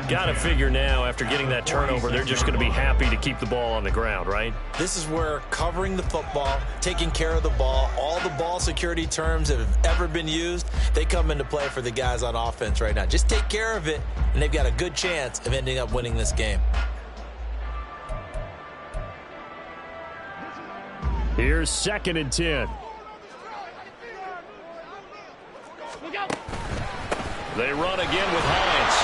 Got to figure now, after getting that turnover, they're just going to be happy to keep the ball on the ground, right? This is where covering the football, taking care of the ball, all the ball security terms that have ever been used, they come into play for the guys on offense right now. Just take care of it, and they've got a good chance of ending up winning this game. Here's 2nd and 10. They run again with Hines.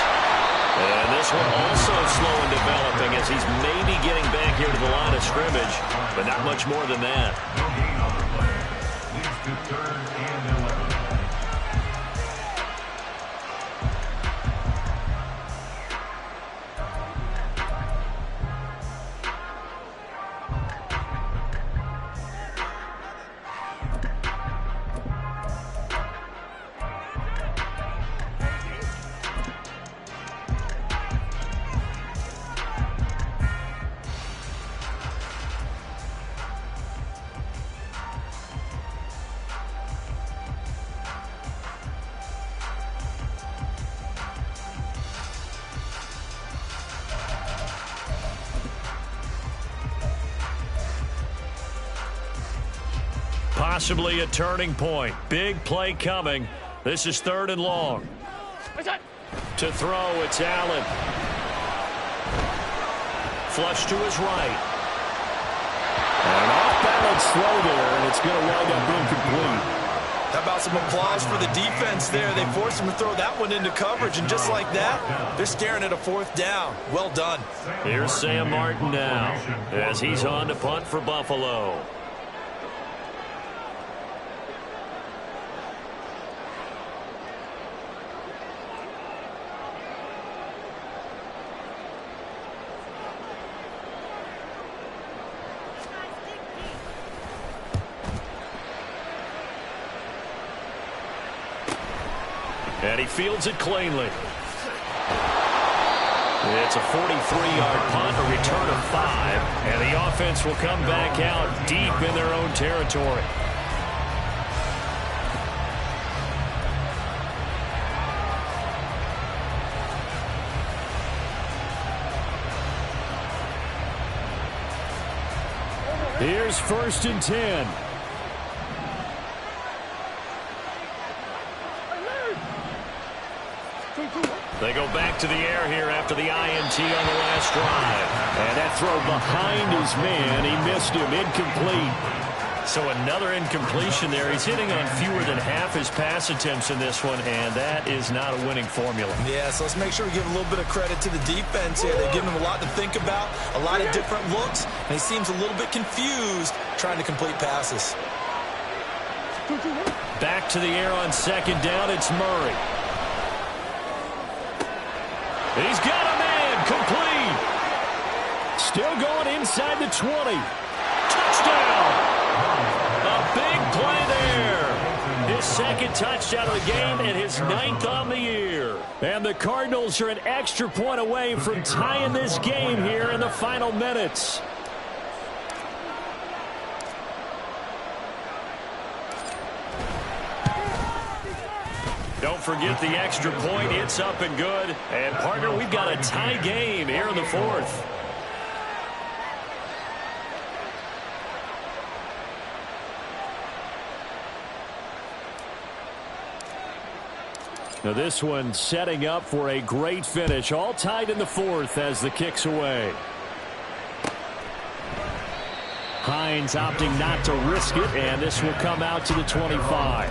And this one also slow in developing as he's maybe getting back here to the line of scrimmage, but not much more than that. Leads to 3rd and 11. Possibly a turning point. Big play coming. This is 3rd and long. To throw, it's Allen. Flush to his right. An off-balance throw there, and it's going to wind up incomplete. How about some applause for the defense there? They forced him to throw that one into coverage, and just like that, they're staring at a 4th down. Well done. Here's Sam Martin now as he's on to punt for Buffalo. And he fields it cleanly. It's a 43-yard punt, a return of 5. And the offense will come back out deep in their own territory. Here's 1st and 10. They go back to the air here after the INT on the last drive. And that throw behind his man. He missed him. Incomplete. So another incompletion there. He's hitting on fewer than half his pass attempts in this one, and that is not a winning formula. Yeah, so let's make sure we give a little bit of credit to the defense here. They've given him a lot to think about, a lot of different looks, and he seems a little bit confused trying to complete passes. Back to the air on second down. It's Murray. He's got a man. Complete. Still going inside the 20. Touchdown. A big play there. His second touchdown of the game and his 9th on the year. And the Cardinals are an extra point away from tying this game here in the final minutes. Don't forget the extra point. It's up and good. And, partner, we've got a tie game here in the 4th. Now this one setting up for a great finish. All tied in the 4th as the kick's away. Hines opting not to risk it, and this will come out to the 25.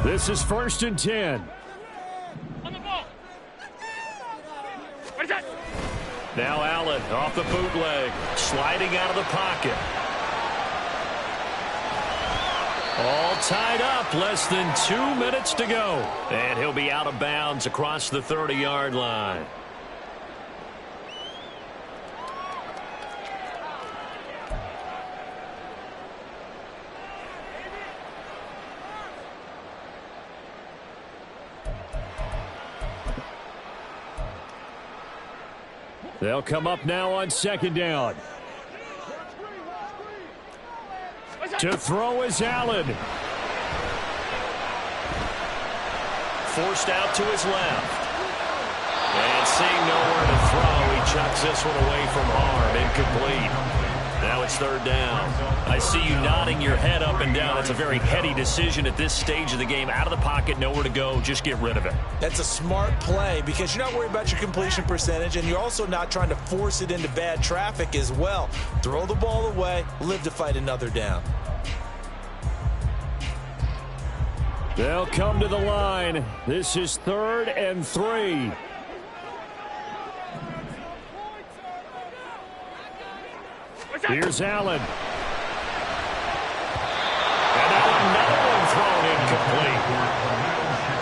This is 1st and 10. On the ball. What is that? Now Allen off the bootleg, sliding out of the pocket. All tied up, less than 2 minutes to go. And he'll be out of bounds across the 30-yard line. They'll come up now on second down. To throw is Allen. Forced out to his left. And seeing nowhere to throw, he chucks this one away from harm. Incomplete. Now it's 3rd down. I see you nodding your head up and down. It's a very heady decision at this stage of the game. Out of the pocket, nowhere to go. Just get rid of it. That's a smart play because you're not worried about your completion percentage, and you're also not trying to force it into bad traffic as well. Throw the ball away, live to fight another down. They'll come to the line. This is 3rd and 3. Here's Allen. And now another one thrown incomplete.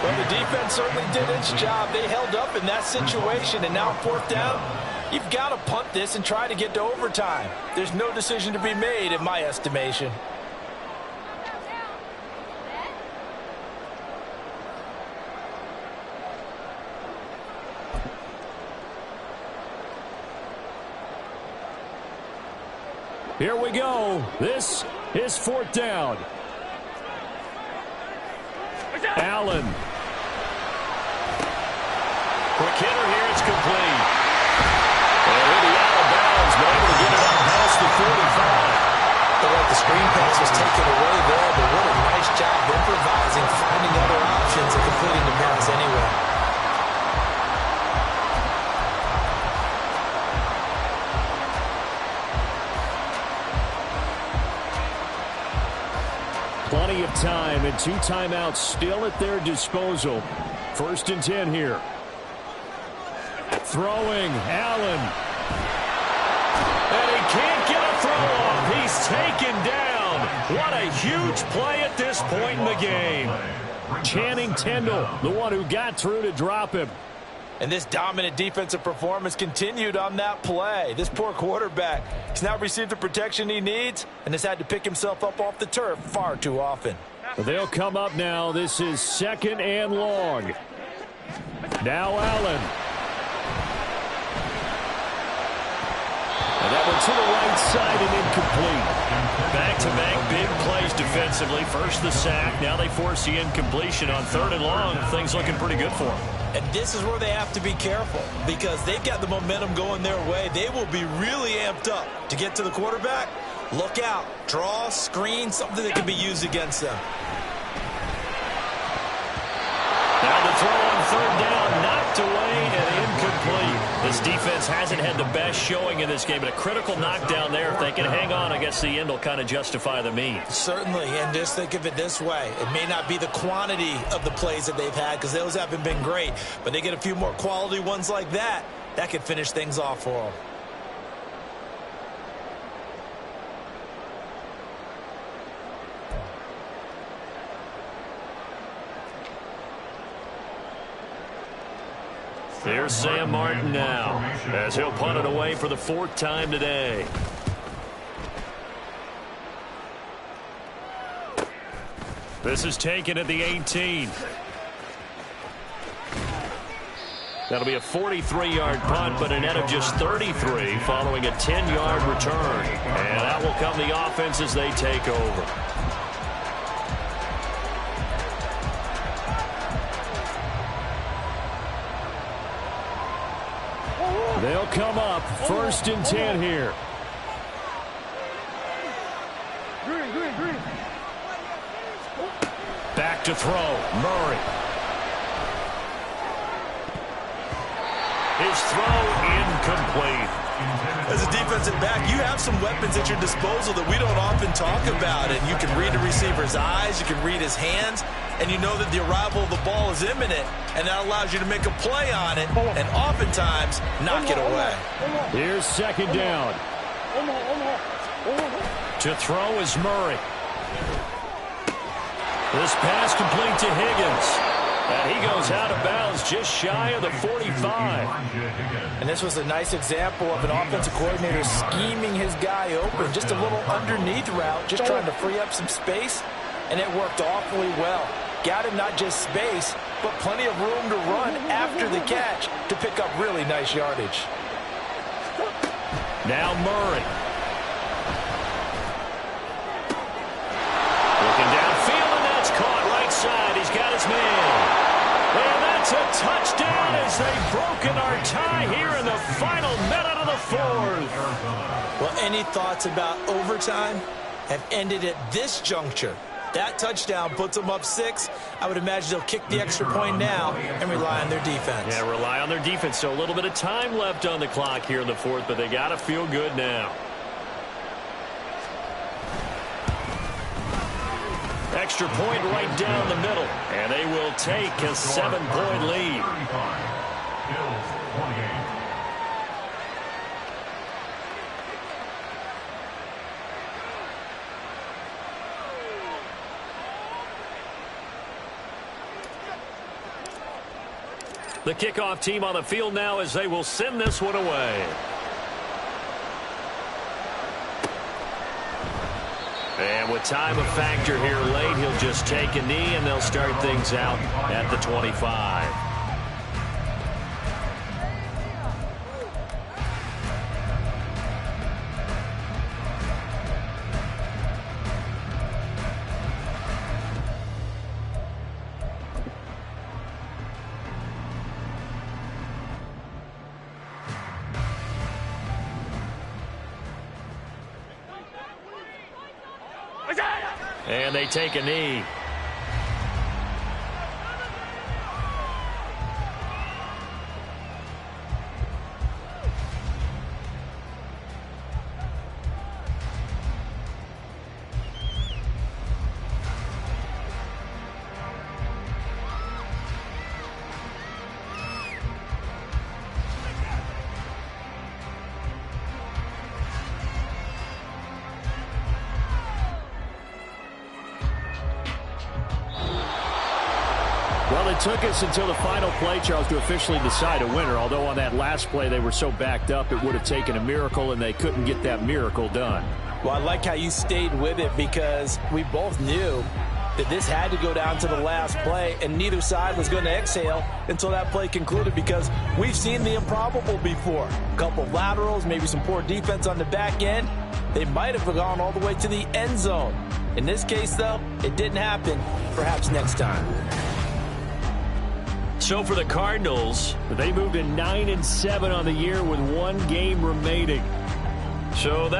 Well, the defense certainly did its job. They held up in that situation, and now 4th down, you've got to punt this and try to get to overtime. There's no decision to be made in my estimation. Here we go. This is 4th down. Allen. Quick hitter here. It's complete. And he'll be out of bounds, but able to get it up past the 45. The screen pass was taken away there, but what a nice job improvising, finding other options, and completing the pass anyway. Plenty of time and 2 timeouts still at their disposal. 1st and 10 here. Throwing, Allen. And he can't get a throw off. He's taken down. What a huge play at this point in the game. Channing Tindall, the one who got through to drop him. And this dominant defensive performance continued on that play. This poor quarterback has now received the protection he needs and has had to pick himself up off the turf far too often. They'll come up now. This is 2nd and long. Now Allen. And that one to the right side and incomplete. Back Back-to-back big plays defensively. First the sack. Now they force the incompletion on 3rd and long. Things looking pretty good for them. And this is where they have to be careful because they've got the momentum going their way. They will be really amped up to get to the quarterback. Look out. Draw, screen, something that can be used against them. Now the throw on 3rd down, knocked away and incomplete. This defense hasn't had the best showing in this game, but a critical knockdown there. If they can hang on, I guess the end will kind of justify the means. Certainly, and just think of it this way. It may not be the quantity of the plays that they've had because those haven't been great, but they get a few more quality ones like that. That could finish things off for them. Here's Sam Martin now as he'll punt it away for the 4th time today. This is taken at the 18. That'll be a 43-yard punt, but a net of just 33 following a 10-yard return. And that will come the offense as they take over. They'll come up 1st and 10 here. Back to throw. Murray. His throw incomplete. As a defensive back, you have some weapons at your disposal that we don't often talk about. And you can read the receiver's eyes, you can read his hands, and you know that the arrival of the ball is imminent, and that allows you to make a play on it and oftentimes knock it away. Here's 2nd down. To throw is Murray. This pass complete to Higgins. And he goes out of bounds just shy of the 45. And this was a nice example of an offensive coordinator scheming his guy open. Just a little underneath route, just trying to free up some space, and it worked awfully well. Got him not just space, but plenty of room to run after the catch to pick up really nice yardage. Now Murray. Looking downfield, and that's caught right side. He's got his man. And that's a touchdown as they've broken our tie here in the final minute of the 4th. Well, any thoughts about overtime have ended at this juncture. That touchdown puts them up 6. I would imagine they'll kick the extra point now and rely on their defense. Yeah, rely on their defense. So a little bit of time left on the clock here in the 4th, but they got to feel good now. Extra point right down the middle, and they will take a 7-point lead. The kickoff team on the field now as they will send this one away. And with time a factor here late, he'll just take a knee and they'll start things out at the 25. And they take a knee. Well, it took us until the final play, Charles, to officially decide a winner. Although on that last play they were so backed up, it would have taken a miracle, and they couldn't get that miracle done. Well, I like how you stayed with it because we both knew that this had to go down to the last play, and neither side was going to exhale until that play concluded because we've seen the improbable before. A couple of laterals, maybe some poor defense on the back end. they might have gone all the way to the end zone. In this case, though, it didn't happen. Perhaps next time. So for the Cardinals, they moved to 9-7 on the year with one game remaining. So that